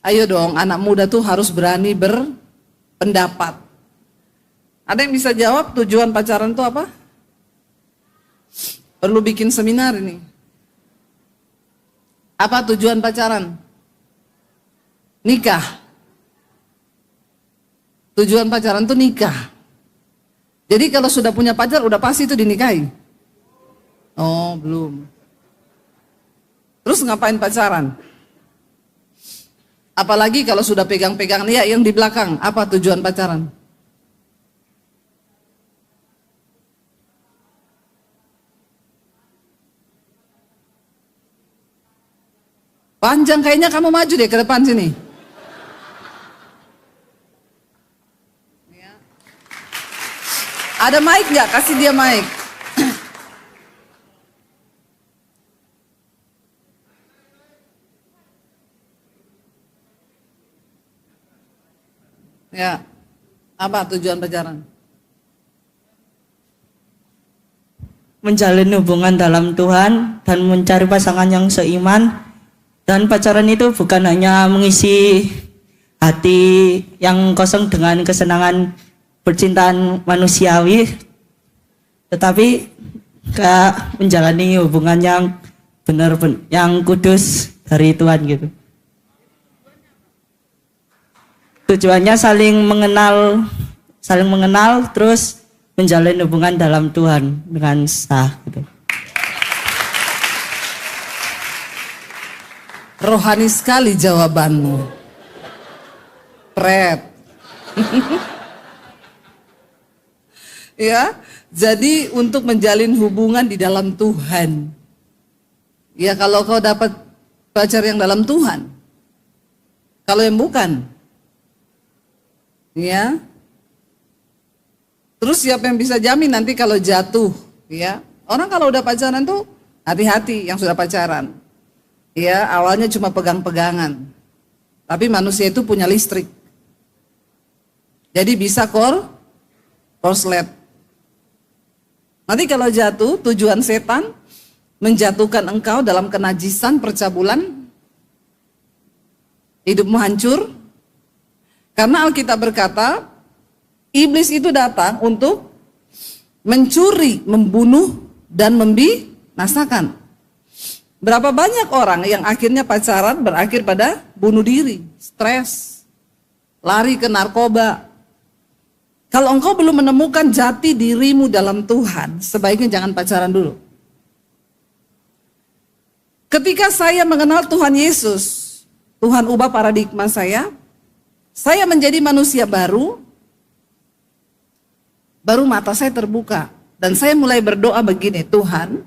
Ayo dong, anak muda tuh harus berani berpendapat. Ada yang bisa jawab tujuan pacaran itu apa? Perlu bikin seminar ini. Apa tujuan pacaran? Nikah. Tujuan pacaran itu nikah. Jadi kalau sudah punya pacar udah pasti itu dinikahi. Oh, belum. Terus ngapain pacaran? Apalagi kalau sudah pegang-pegang ya yang di belakang, apa tujuan pacaran? Panjang kayaknya kamu maju deh ke depan sini. Ya. Ada mic nggak? Kasih dia mic. Ya, apa tujuan pacaran? Menjalin hubungan dalam Tuhan dan mencari pasangan yang seiman. Dan pacaran itu bukan hanya mengisi hati yang kosong dengan kesenangan percintaan manusiawi, tetapi menjalani hubungan yang benar, yang kudus dari Tuhan gitu. Tujuannya saling mengenal, terus menjalin hubungan dalam Tuhan dengan sah gitu. Rohani sekali jawabanmu. Pret. Ya, jadi untuk menjalin hubungan di dalam Tuhan. Ya kalau kau dapat pacar yang dalam Tuhan. Kalau yang bukan. Ya. Terus siapa yang bisa jamin nanti kalau jatuh, ya? Orang kalau udah pacaran tuh hati-hati yang sudah pacaran. Ya, awalnya cuma pegang-pegangan. Tapi manusia itu punya listrik. Jadi bisa korslet. Nanti kalau jatuh, tujuan setan menjatuhkan engkau dalam kenajisan percabulan. Hidupmu hancur. Karena Alkitab berkata, iblis itu datang untuk mencuri, membunuh, dan membinasakan. Berapa banyak orang yang akhirnya pacaran berakhir pada bunuh diri, stres, lari ke narkoba. Kalau engkau belum menemukan jati dirimu dalam Tuhan, sebaiknya jangan pacaran dulu. Ketika saya mengenal Tuhan Yesus, Tuhan ubah paradigma saya saya menjadi manusia baru mata saya terbuka. Dan saya mulai berdoa begini, Tuhan,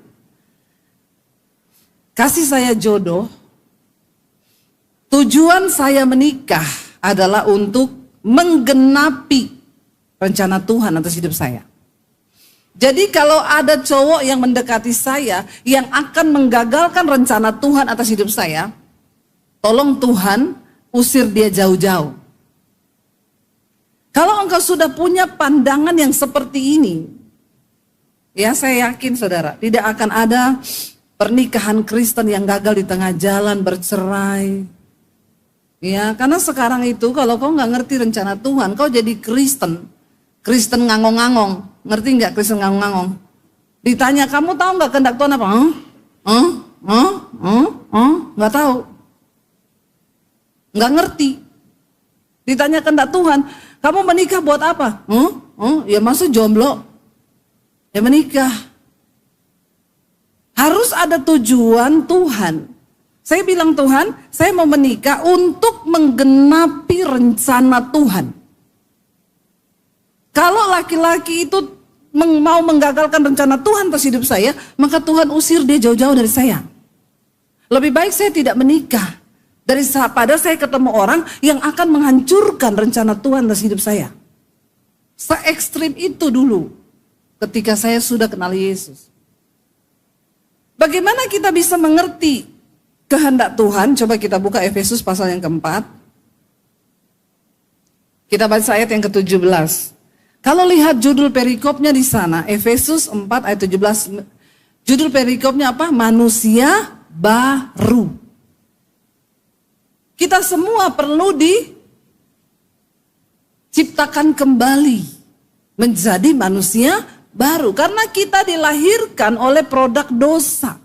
kasih saya jodoh. Tujuan saya menikah adalah untuk menggenapi rencana Tuhan atas hidup saya. Jadi kalau ada cowok yang mendekati saya, yang akan menggagalkan rencana Tuhan atas hidup saya, tolong Tuhan usir dia jauh-jauh. Kalau engkau sudah punya pandangan yang seperti ini, ya saya yakin saudara, tidak akan ada pernikahan Kristen yang gagal di tengah jalan bercerai. Ya, karena sekarang itu kalau kau nggak ngerti rencana Tuhan, kau jadi Kristen ngangong-ngangong. Ngerti nggak Kristen ngangong-ngangong? Ditanya, kamu tahu nggak kehendak Tuhan apa? Nggak tahu. Nggak ngerti. Ditanya kehendak Tuhan, kamu menikah buat apa? Ya masa jomblo? Ya menikah. Harus ada tujuan Tuhan. Saya bilang, Tuhan, saya mau menikah untuk menggenapi rencana Tuhan. Kalau laki-laki itu mau menggagalkan rencana Tuhan atas hidup saya, maka Tuhan usir dia jauh-jauh dari saya. Lebih baik saya tidak menikah daripada saya ketemu orang yang akan menghancurkan rencana Tuhan atas hidup saya. Se-ekstrim itu dulu ketika saya sudah kenal Yesus. Bagaimana kita bisa mengerti kehendak Tuhan? Coba kita buka Efesus pasal yang keempat. Kita baca ayat yang ke-17. Kalau lihat judul perikopnya di sana, Efesus 4 ayat 17. Judul perikopnya apa? Manusia baru. Kita semua perlu diciptakan kembali menjadi manusia baru. Karena kita dilahirkan oleh produk dosa.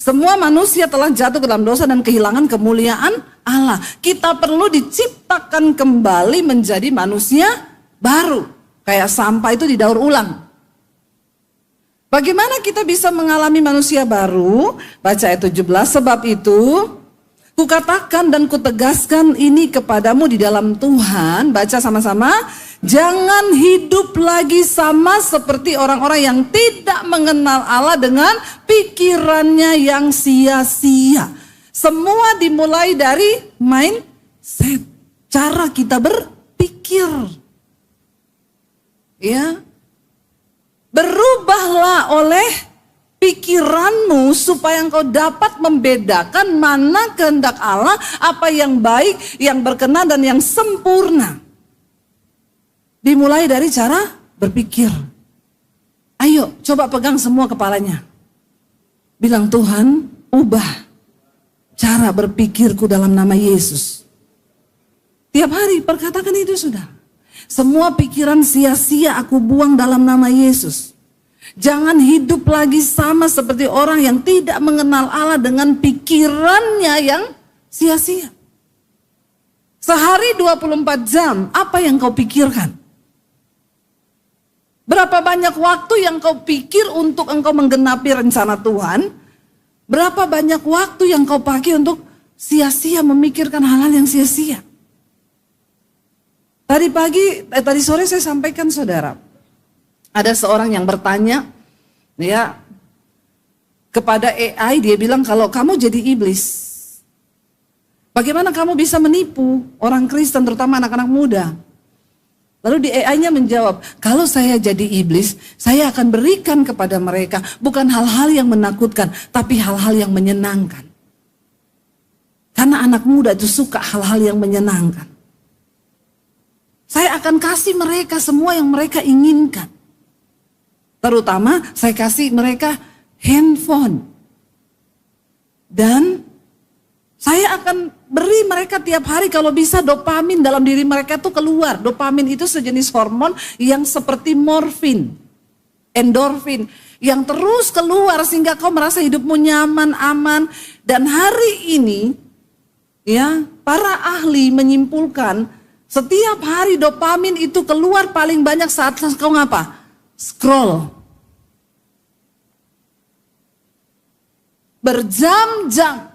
Semua manusia telah jatuh ke dalam dosa dan kehilangan kemuliaan Allah. Kita perlu diciptakan kembali menjadi manusia baru. Kayak sampah itu didaur ulang. Bagaimana kita bisa mengalami manusia baru? Baca ayat 17. Sebab itu kukatakan dan kutegaskan ini kepadamu di dalam Tuhan. Baca sama-sama. Jangan hidup lagi sama seperti orang-orang yang tidak mengenal Allah dengan pikirannya yang sia-sia. Semua dimulai dari mindset, cara kita berpikir. Ya, berubahlah oleh pikiranmu supaya engkau dapat membedakan mana kehendak Allah, apa yang baik, yang berkenan dan yang sempurna. Dimulai dari cara berpikir. Ayo coba pegang semua kepalanya. Bilang, Tuhan, ubah cara berpikirku dalam nama Yesus. Tiap hari perkatakan itu sudah. Semua pikiran sia-sia aku buang dalam nama Yesus. Jangan hidup lagi sama seperti orang yang tidak mengenal Allah dengan pikirannya yang sia-sia. Sehari 24 jam, apa yang kau pikirkan? Berapa banyak waktu yang kau pikir untuk engkau menggenapi rencana Tuhan? Berapa banyak waktu yang kau pakai untuk sia-sia memikirkan hal-hal yang sia-sia? Tadi sore saya sampaikan saudara, ada seorang yang bertanya ya kepada AI, dia bilang kalau kamu jadi iblis, bagaimana kamu bisa menipu orang Kristen terutama anak-anak muda? Lalu di AI-nya menjawab, kalau saya jadi iblis, saya akan berikan kepada mereka bukan hal-hal yang menakutkan, tapi hal-hal yang menyenangkan. Karena anak muda itu suka hal-hal yang menyenangkan. Saya akan kasih mereka semua yang mereka inginkan. Terutama saya kasih mereka handphone. Dan saya akan beri mereka tiap hari kalau bisa dopamin dalam diri mereka tuh keluar. Dopamin itu sejenis hormon yang seperti morfin, endorfin. Yang terus keluar sehingga kau merasa hidupmu nyaman, aman. Dan hari ini ya para ahli menyimpulkan setiap hari dopamin itu keluar paling banyak saat kau ngapa? Scroll. Berjam-jam.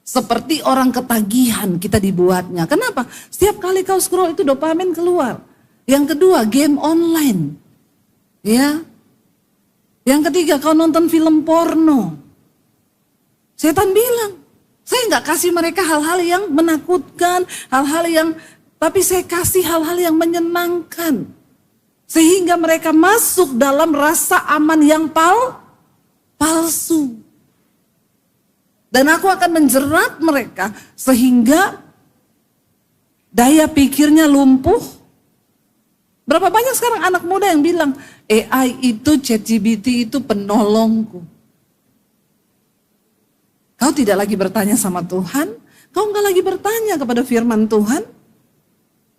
Seperti orang ketagihan kita dibuatnya. Kenapa? Setiap kali kau scroll itu dopamin keluar. Yang kedua, game online. Ya. Yang ketiga, kau nonton film porno. Setan bilang, saya nggak kasih mereka hal-hal yang menakutkan, tapi saya kasih hal-hal yang menyenangkan. Sehingga mereka masuk dalam rasa aman yang palsu. Dan aku akan menjerat mereka sehingga daya pikirnya lumpuh. Berapa banyak sekarang anak muda yang bilang, AI itu, ChatGPT itu penolongku. Kau tidak lagi bertanya sama Tuhan, kau enggak lagi bertanya kepada firman Tuhan.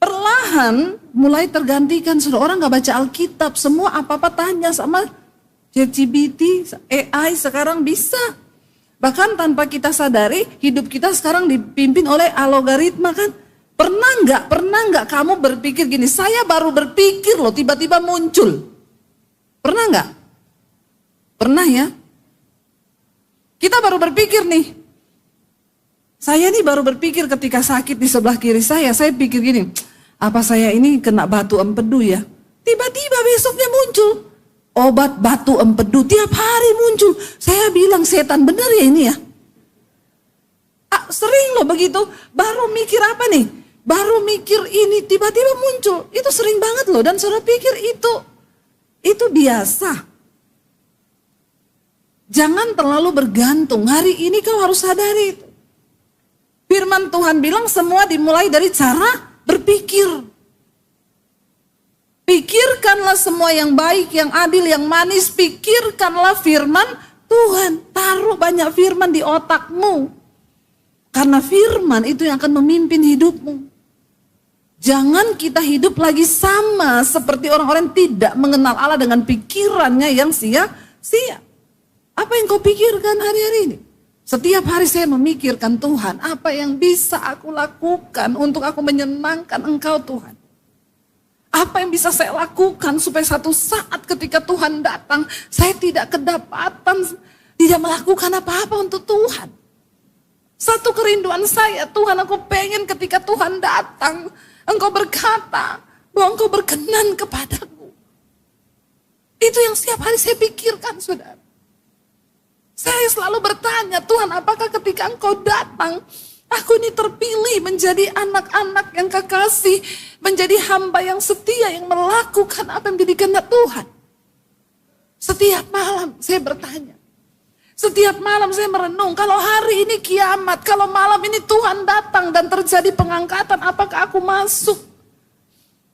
Perlahan mulai tergantikan, sudah orang enggak baca Alkitab, semua apa-apa tanya sama ChatGPT, AI sekarang bisa. Bahkan tanpa kita sadari, hidup kita sekarang dipimpin oleh algoritma kan. Pernah nggak kamu berpikir gini, saya baru berpikir loh, tiba-tiba muncul. Pernah nggak? Pernah ya? Kita baru berpikir nih. Saya nih baru berpikir ketika sakit di sebelah kiri saya pikir gini, apa saya ini kena batu empedu ya? Tiba-tiba besoknya muncul. Obat batu empedu tiap hari muncul. Saya bilang setan benar ya ini ya. Sering loh begitu. Baru mikir apa nih? Baru mikir ini tiba-tiba muncul. Itu sering banget loh. Dan saudara pikir itu biasa. Jangan terlalu bergantung. Hari ini kau harus sadari itu. Firman Tuhan bilang semua dimulai dari cara berpikir. Pikirkanlah semua yang baik, yang adil, yang manis. Pikirkanlah firman Tuhan. Taruh banyak firman di otakmu. Karena firman itu yang akan memimpin hidupmu. Jangan kita hidup lagi sama seperti orang-orang yang tidak mengenal Allah dengan pikirannya yang sia-sia. Apa yang kau pikirkan hari-hari ini? Setiap hari saya memikirkan Tuhan, apa yang bisa aku lakukan untuk aku menyenangkan Engkau Tuhan. Apa yang bisa saya lakukan supaya satu saat ketika Tuhan datang, saya tidak kedapatan, tidak melakukan apa-apa untuk Tuhan. Satu kerinduan saya, Tuhan aku pengen ketika Tuhan datang, Engkau berkata bahwa Engkau berkenan kepadaku. Itu yang setiap hari saya pikirkan, saudara. Saya selalu bertanya, Tuhan apakah ketika Engkau datang, aku ini terpilih menjadi anak-anak yang kekasih, menjadi hamba yang setia, yang melakukan apa yang menjadi kehendak Tuhan. Setiap malam saya bertanya. Setiap malam saya merenung, kalau hari ini kiamat, kalau malam ini Tuhan datang dan terjadi pengangkatan, apakah aku masuk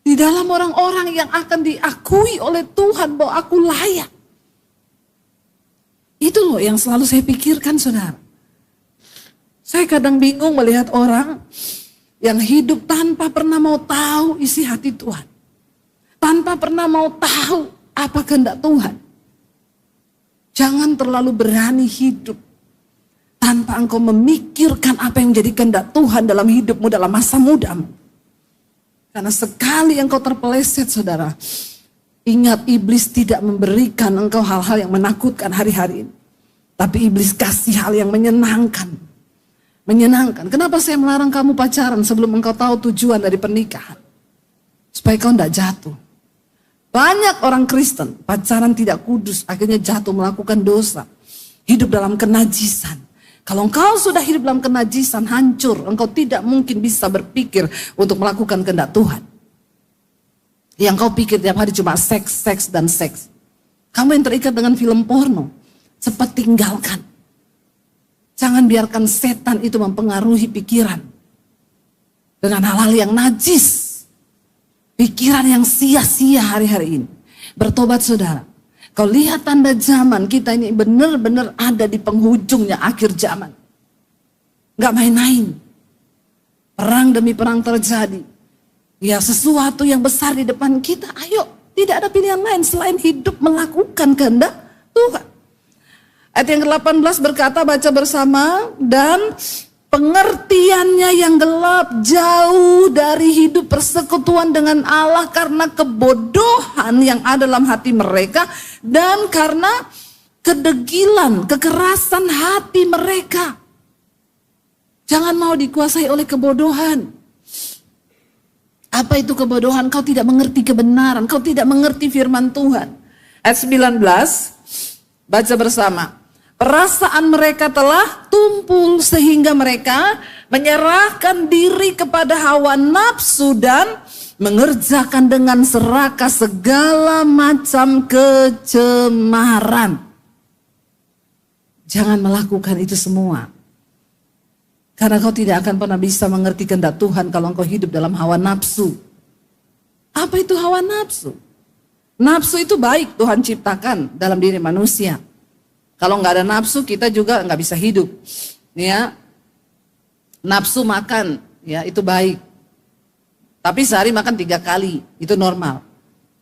di dalam orang-orang yang akan diakui oleh Tuhan bahwa aku layak? Itu loh yang selalu saya pikirkan, saudara. Saya kadang bingung melihat orang yang hidup tanpa pernah mau tahu isi hati Tuhan. Tanpa pernah mau tahu apa kehendak Tuhan. Jangan terlalu berani hidup tanpa engkau memikirkan apa yang menjadi kehendak Tuhan dalam hidupmu, dalam masa mudamu. Karena sekali engkau terpeleset, saudara, ingat iblis tidak memberikan engkau hal-hal yang menakutkan hari-hari ini. Tapi iblis kasih hal yang menyenangkan. Menyenangkan. Kenapa saya melarang kamu pacaran sebelum engkau tahu tujuan dari pernikahan? Supaya kau tidak jatuh. Banyak orang Kristen pacaran tidak kudus, akhirnya jatuh melakukan dosa. Hidup dalam kenajisan. Kalau engkau sudah hidup dalam kenajisan, hancur. Engkau tidak mungkin bisa berpikir untuk melakukan kehendak Tuhan. Yang kau pikir tiap hari cuma seks, seks, dan seks. Kamu yang terikat dengan film porno, cepat tinggalkan. Jangan biarkan setan itu mempengaruhi pikiran. Dengan hal-hal yang najis. Pikiran yang sia-sia hari-hari ini. Bertobat, saudara. Kau lihat tanda zaman kita ini benar-benar ada di penghujungnya akhir zaman. Gak main-main. Perang demi perang terjadi. Ya, sesuatu yang besar di depan kita. Ayo, tidak ada pilihan lain selain hidup melakukan kehendak Tuhan. Ayat yang ke-18 berkata, baca bersama, dan pengertiannya yang gelap jauh dari hidup persekutuan dengan Allah karena kebodohan yang ada dalam hati mereka dan karena kedegilan, kekerasan hati mereka. Jangan mau dikuasai oleh kebodohan. Apa itu kebodohan? Kau tidak mengerti kebenaran, kau tidak mengerti firman Tuhan. Ayat 19, baca bersama. Perasaan mereka telah tumpul sehingga mereka menyerahkan diri kepada hawa nafsu dan mengerjakan dengan serakah segala macam kecemaran. Jangan melakukan itu semua. Karena kau tidak akan pernah bisa mengerti kehendak Tuhan kalau engkau hidup dalam hawa nafsu. Apa itu hawa nafsu? Nafsu itu baik, Tuhan ciptakan dalam diri manusia. Kalau nggak ada nafsu, kita juga nggak bisa hidup. Ya, nafsu makan, ya itu baik. Tapi sehari makan 3 kali, itu normal.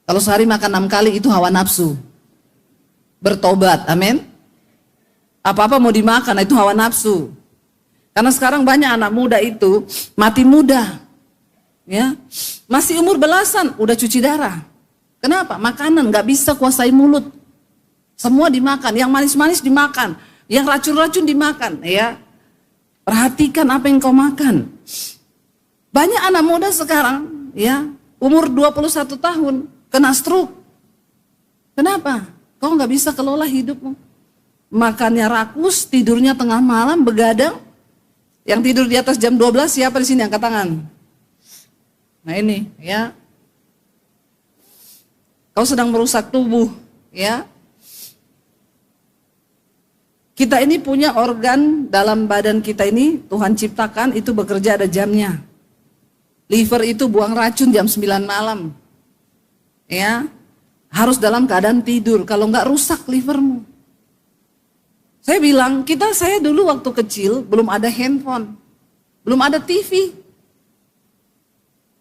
Kalau sehari makan 6 kali, itu hawa nafsu. Bertobat, amin. Apa-apa mau dimakan, itu hawa nafsu. Karena sekarang banyak anak muda itu mati muda. Ya, masih umur belasan, udah cuci darah. Kenapa? Makanan nggak bisa kuasai mulut. Semua dimakan, yang manis-manis dimakan, yang racun-racun dimakan, ya. Perhatikan apa yang kau makan. Banyak anak muda sekarang, ya, umur 21 tahun, kena stroke. Kenapa? Kau nggak bisa kelola hidupmu. Makannya rakus, tidurnya tengah malam, begadang. Yang tidur di atas jam 12, siapa di sini angkat tangan? Nah ini, ya. Kau sedang merusak tubuh, ya. Kita ini punya organ dalam badan kita ini, Tuhan ciptakan itu bekerja ada jamnya. Liver itu buang racun jam 9 malam. Ya, harus dalam keadaan tidur, kalau enggak rusak livermu. Saya bilang, saya dulu waktu kecil belum ada handphone, belum ada TV.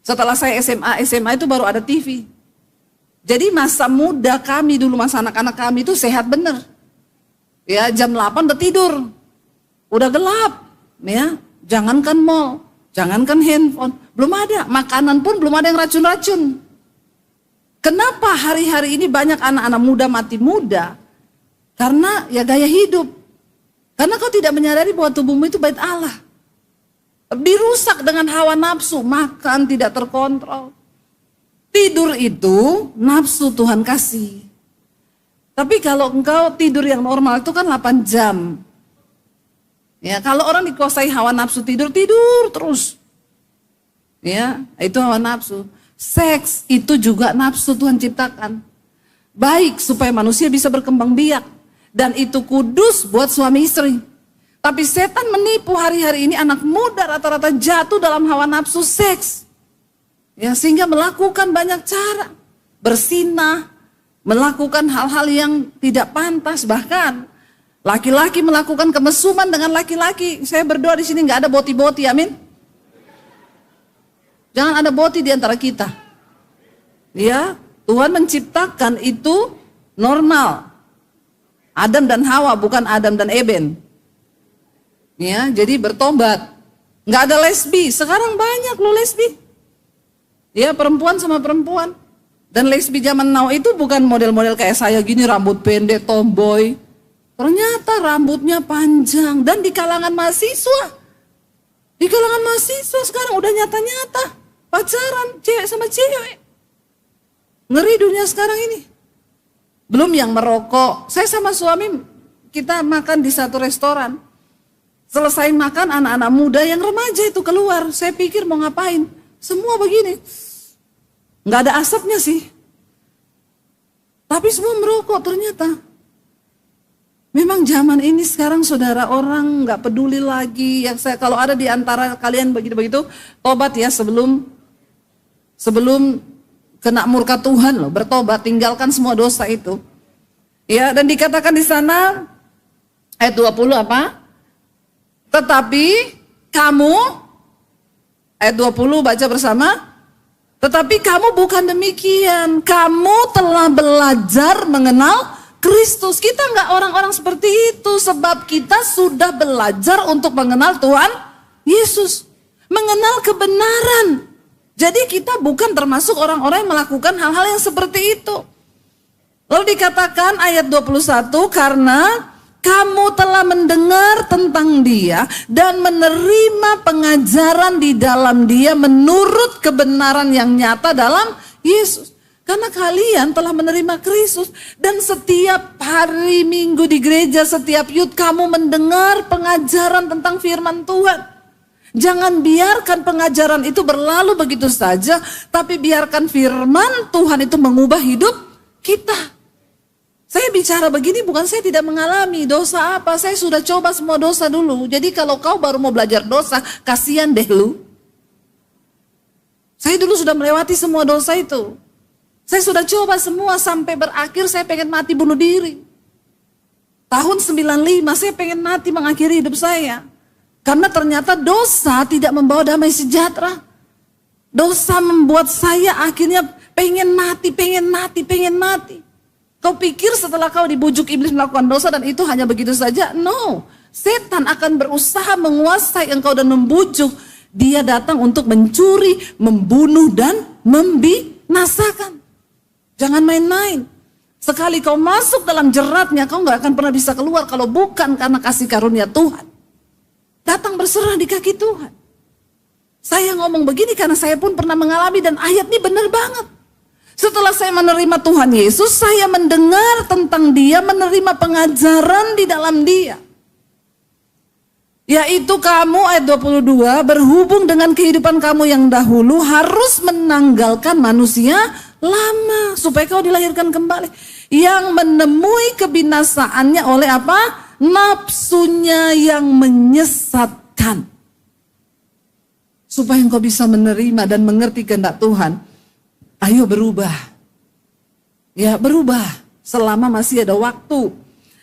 Setelah saya SMA itu baru ada TV. Jadi masa muda kami dulu, masa anak-anak kami itu sehat bener. Ya, jam 8 udah tidur. Udah gelap, ya. Jangankan mall, jangankan handphone, belum ada. Makanan pun belum ada yang racun-racun. Kenapa hari-hari ini banyak anak-anak muda mati muda? Karena ya gaya hidup. Karena kau tidak menyadari bahwa tubuhmu itu bait Allah. Dirusak dengan hawa nafsu, makan tidak terkontrol. Tidur itu nafsu Tuhan kasih. Tapi kalau engkau tidur yang normal itu kan 8 jam. Ya, kalau orang dikuasai hawa nafsu tidur terus. Ya, itu hawa nafsu. Seks itu juga nafsu Tuhan ciptakan. Baik supaya manusia bisa berkembang biak. Dan itu kudus buat suami istri. Tapi setan menipu hari-hari ini anak muda rata-rata jatuh dalam hawa nafsu seks. Ya, sehingga melakukan banyak cara. Bersinah. Melakukan hal-hal yang tidak pantas, bahkan laki-laki melakukan kemesuman dengan laki-laki. Saya berdoa di sini nggak ada boti-boti, amin. Jangan ada boti di antara kita. Ya, Tuhan menciptakan itu normal. Adam dan Hawa, bukan Adam dan Eben. Ya, jadi bertobat. Nggak ada lesbi. Sekarang banyak loh lesbi. Ya, perempuan sama perempuan. Dan lesbi zaman now itu bukan model-model kayak saya gini, rambut pendek, tomboy. Ternyata rambutnya panjang. Dan di kalangan mahasiswa. Di kalangan mahasiswa sekarang udah nyata-nyata. Pacaran, cewek sama cewek. Ngeri dunia sekarang ini. Belum yang merokok. Saya sama suami, kita makan di satu restoran. Selesai makan, anak-anak muda yang remaja itu keluar. Saya pikir mau ngapain. Semua begini. Nggak ada asapnya sih. Tapi semua merokok ternyata. Memang zaman ini sekarang saudara orang nggak peduli lagi. Yang saya kalau ada di antara kalian begitu-begitu, tobat ya sebelum kena murka Tuhan loh. Bertobat, tinggalkan semua dosa itu. Ya, dan dikatakan di sana ayat 20 apa? Tetapi kamu, ayat 20 baca bersama. Tetapi kamu bukan demikian. Kamu telah belajar mengenal Kristus. Kita nggak orang-orang seperti itu. Sebab kita sudah belajar untuk mengenal Tuhan Yesus. Mengenal kebenaran. Jadi kita bukan termasuk orang-orang yang melakukan hal-hal yang seperti itu. Lalu dikatakan ayat 21, karena kamu telah mendengar tentang dia dan menerima pengajaran di dalam dia menurut kebenaran yang nyata dalam Yesus. Karena kalian telah menerima Kristus dan setiap hari Minggu di gereja, setiap yud kamu mendengar pengajaran tentang firman Tuhan. Jangan biarkan pengajaran itu berlalu begitu saja, tapi biarkan firman Tuhan itu mengubah hidup kita. Saya bicara begini bukan saya tidak mengalami dosa apa, saya sudah coba semua dosa dulu. Jadi kalau kau baru mau belajar dosa, kasihan deh lu. Saya dulu sudah melewati semua dosa itu. Saya sudah coba semua sampai berakhir saya pengen mati bunuh diri. Tahun 95 saya pengen mati mengakhiri hidup saya. Karena ternyata dosa tidak membawa damai sejahtera. Dosa membuat saya akhirnya pengen mati. Kau pikir setelah kau dibujuk iblis melakukan dosa dan itu hanya begitu saja? No. Setan akan berusaha menguasai engkau dan membujuk. Dia datang untuk mencuri, membunuh dan membinasakan. Jangan main-main. Sekali kau masuk dalam jeratnya, kau gak akan pernah bisa keluar kalau bukan karena kasih karunia Tuhan. Datang berserah di kaki Tuhan. Saya ngomong begini karena saya pun pernah mengalami dan ayat ini benar banget. Setelah saya menerima Tuhan Yesus, saya mendengar tentang dia, menerima pengajaran di dalam dia. Yaitu kamu ayat 22, berhubung dengan kehidupan kamu yang dahulu harus menanggalkan manusia lama supaya kau dilahirkan kembali, yang menemui kebinasaannya oleh apa? Nafsunya yang menyesatkan. Supaya engkau bisa menerima dan mengerti kehendak Tuhan. Ayo berubah. Ya, berubah selama masih ada waktu.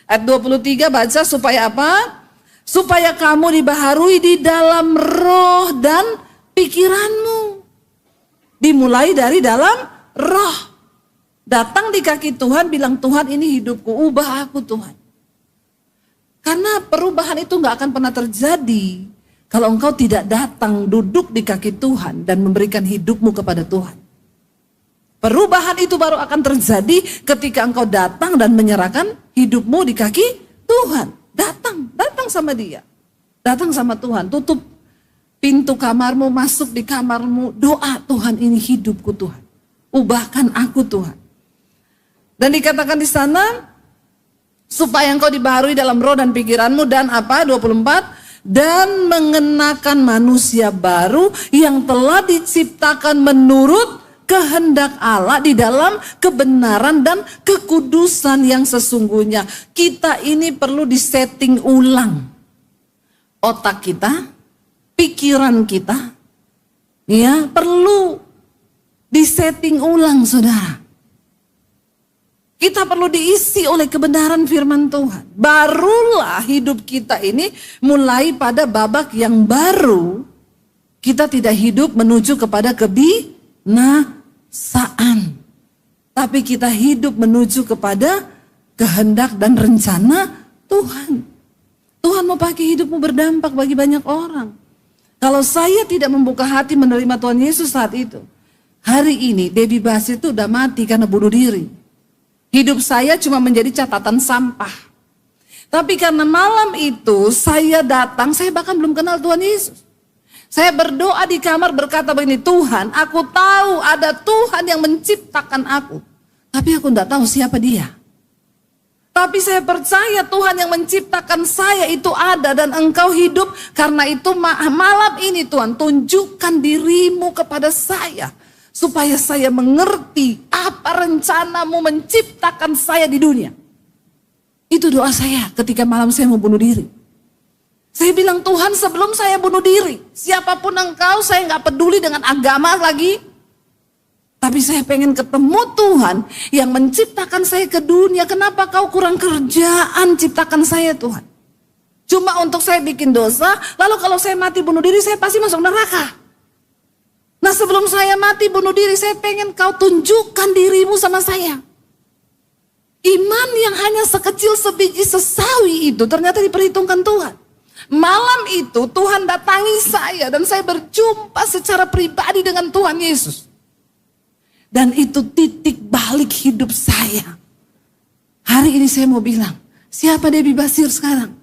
Ayat 23 baca supaya apa? Supaya kamu dibaharui di dalam roh dan pikiranmu. Dimulai dari dalam roh. Datang di kaki Tuhan, bilang Tuhan ini hidupku, ubah aku Tuhan. Karena perubahan itu gak akan pernah terjadi kalau engkau tidak datang duduk di kaki Tuhan dan memberikan hidupmu kepada Tuhan. Perubahan itu baru akan terjadi ketika engkau datang dan menyerahkan hidupmu di kaki Tuhan. Datang sama dia. Datang sama Tuhan, tutup pintu kamarmu, masuk di kamarmu, doa Tuhan ini hidupku Tuhan. Ubahkan aku Tuhan. Dan dikatakan di sana supaya engkau dibaharui dalam roh dan pikiranmu dan apa? 24, dan mengenakan manusia baru yang telah diciptakan menurut kehendak Allah di dalam kebenaran dan kekudusan yang sesungguhnya. Kita ini perlu disetting ulang. Otak kita, pikiran kita, ya perlu disetting ulang saudara. Kita perlu diisi oleh kebenaran firman Tuhan. Barulah hidup kita ini mulai pada babak yang baru. Kita tidak hidup menuju kepada kebinasaan. Tapi kita hidup menuju kepada kehendak dan rencana Tuhan. Tuhan mau pakai hidupmu berdampak bagi banyak orang. Kalau saya tidak membuka hati menerima Tuhan Yesus saat itu, hari ini Debbie Basit itu udah mati karena bunuh diri. Hidup saya cuma menjadi catatan sampah. Tapi karena malam itu saya datang, saya bahkan belum kenal Tuhan Yesus. Saya berdoa di kamar berkata begini, Tuhan, aku tahu ada Tuhan yang menciptakan aku. Tapi aku tidak tahu siapa dia. Tapi saya percaya Tuhan yang menciptakan saya itu ada dan engkau hidup. Karena itu malam ini Tuhan, tunjukkan dirimu kepada saya. Supaya saya mengerti apa rencanamu menciptakan saya di dunia. Itu doa saya ketika malam saya mau bunuh diri. Saya bilang Tuhan sebelum saya bunuh diri, siapapun engkau saya gak peduli dengan agama lagi. Tapi saya pengen ketemu Tuhan yang menciptakan saya ke dunia. Kenapa kau kurang kerjaan ciptakan saya Tuhan? Cuma untuk saya bikin dosa, lalu kalau saya mati bunuh diri saya pasti masuk neraka. Nah sebelum saya mati bunuh diri saya pengen kau tunjukkan dirimu sama saya. Iman yang hanya sekecil sebiji sesawi itu ternyata diperhitungkan Tuhan. Malam itu Tuhan datangi saya dan saya berjumpa secara pribadi dengan Tuhan Yesus. Dan itu titik balik hidup saya. Hari ini saya mau bilang, Siapa Debbie Basir sekarang?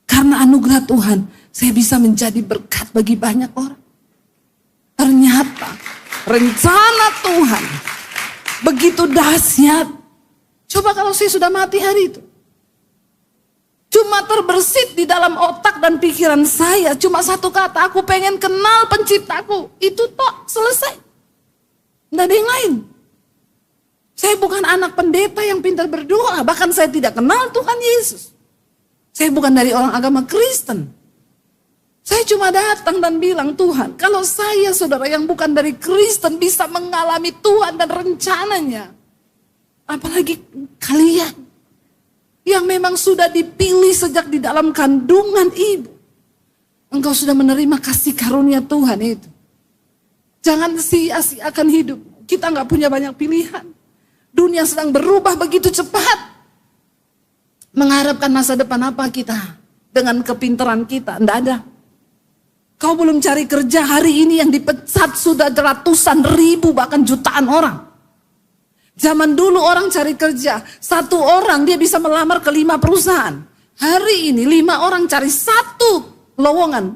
Karena anugerah Tuhan, saya bisa menjadi berkat bagi banyak orang. Ternyata rencana Tuhan begitu dahsyat. Coba kalau saya sudah mati hari itu. Cuma terbersit di dalam otak dan pikiran saya. Cuma satu kata, aku pengen kenal penciptaku. Itu tok, selesai. Tidak ada yang lain. Saya bukan anak pendeta yang pintar berdoa. Bahkan saya tidak kenal Tuhan Yesus. Saya bukan dari orang agama Kristen. Saya cuma datang dan bilang, Tuhan, kalau saya saudara yang bukan dari Kristen bisa mengalami Tuhan dan rencananya. Apalagi kalian yang memang sudah dipilih sejak di dalam kandungan ibu. Engkau sudah menerima kasih karunia Tuhan itu. Jangan sia-siakan hidup. Kita nggak punya banyak pilihan. Dunia sedang berubah begitu cepat. Mengharapkan masa depan apa kita? Dengan kepintaran kita, enggak ada. Kau belum cari kerja hari ini yang dipecat sudah ratusan ribu bahkan jutaan orang. Zaman dulu orang cari kerja, satu orang dia bisa melamar ke 5 perusahaan. Hari ini 5 orang cari satu lowongan.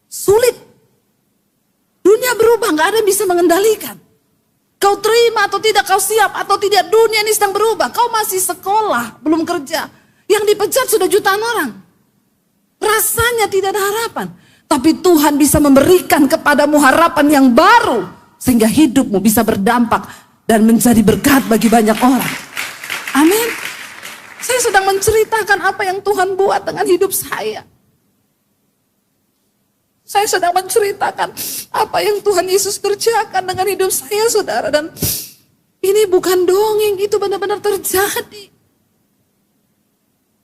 Sulit. Dunia berubah, gak ada yang bisa mengendalikan. Kau terima atau tidak, kau siap atau tidak, dunia ini sedang berubah. Kau masih sekolah, belum kerja. Yang dipecat sudah jutaan orang. Rasanya tidak ada harapan. Tapi Tuhan bisa memberikan kepadamu harapan yang baru. Sehingga hidupmu bisa berdampak dan menjadi berkat bagi banyak orang. Amin. Saya sedang menceritakan apa yang Tuhan buat dengan hidup saya. Saya sedang menceritakan apa yang Tuhan Yesus kerjakan dengan hidup saya, saudara. Dan ini bukan dongeng, itu benar-benar terjadi.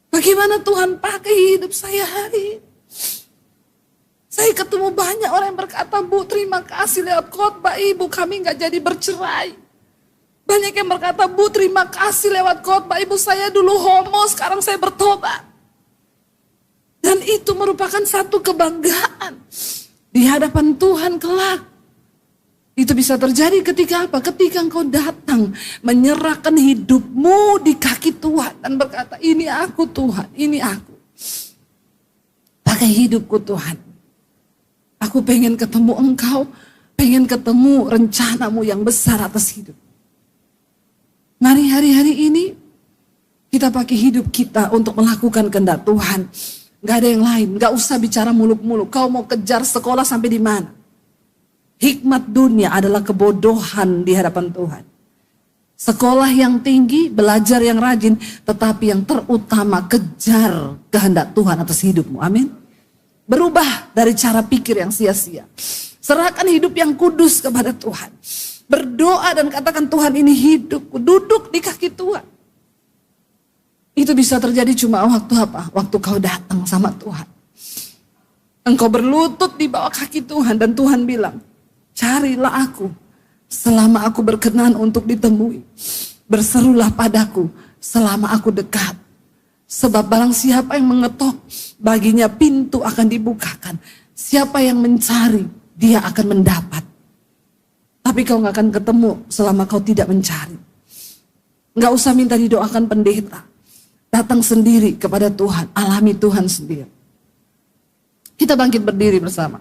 Bagaimana Tuhan pakai hidup saya hari ini. Saya ketemu banyak orang yang berkata, Bu, terima kasih lewat khotbah Ibu kami gak jadi bercerai. Banyak yang berkata, Bu, terima kasih lewat khotbah Ibu, saya dulu homo, sekarang saya bertobat. Dan itu merupakan satu kebanggaan di hadapan Tuhan kelak. Itu bisa terjadi ketika apa? Ketika engkau datang menyerahkan hidupmu di kaki Tuhan dan berkata, ini aku Tuhan, ini aku. Pakai hidupku Tuhan. Aku pengen ketemu engkau, pengen ketemu rencanamu yang besar atas hidup. Mari hari-hari ini kita pakai hidup kita untuk melakukan kehendak Tuhan. Gak ada yang lain, gak usah bicara muluk-muluk. Kau mau kejar sekolah sampai di mana? Hikmat dunia adalah kebodohan di hadapan Tuhan. Sekolah yang tinggi, belajar yang rajin, tetapi yang terutama kejar kehendak Tuhan atas hidupmu. Amin. Berubah dari cara pikir yang sia-sia. Serahkan hidup yang kudus kepada Tuhan. Berdoa dan katakan, Tuhan ini hidupku. Duduk di kaki Tuhan. Itu bisa terjadi cuma waktu apa? Waktu kau datang sama Tuhan. Engkau berlutut di bawah kaki Tuhan dan Tuhan bilang, carilah aku selama aku berkenan untuk ditemui. Berserulah padaku selama aku dekat. Sebab barang siapa yang mengetok, baginya pintu akan dibukakan. Siapa yang mencari, dia akan mendapat. Tapi kau gak akan ketemu selama kau tidak mencari. Gak usah minta didoakan pendeta. Datang sendiri kepada Tuhan, alami Tuhan sendiri. Kita bangkit berdiri bersama.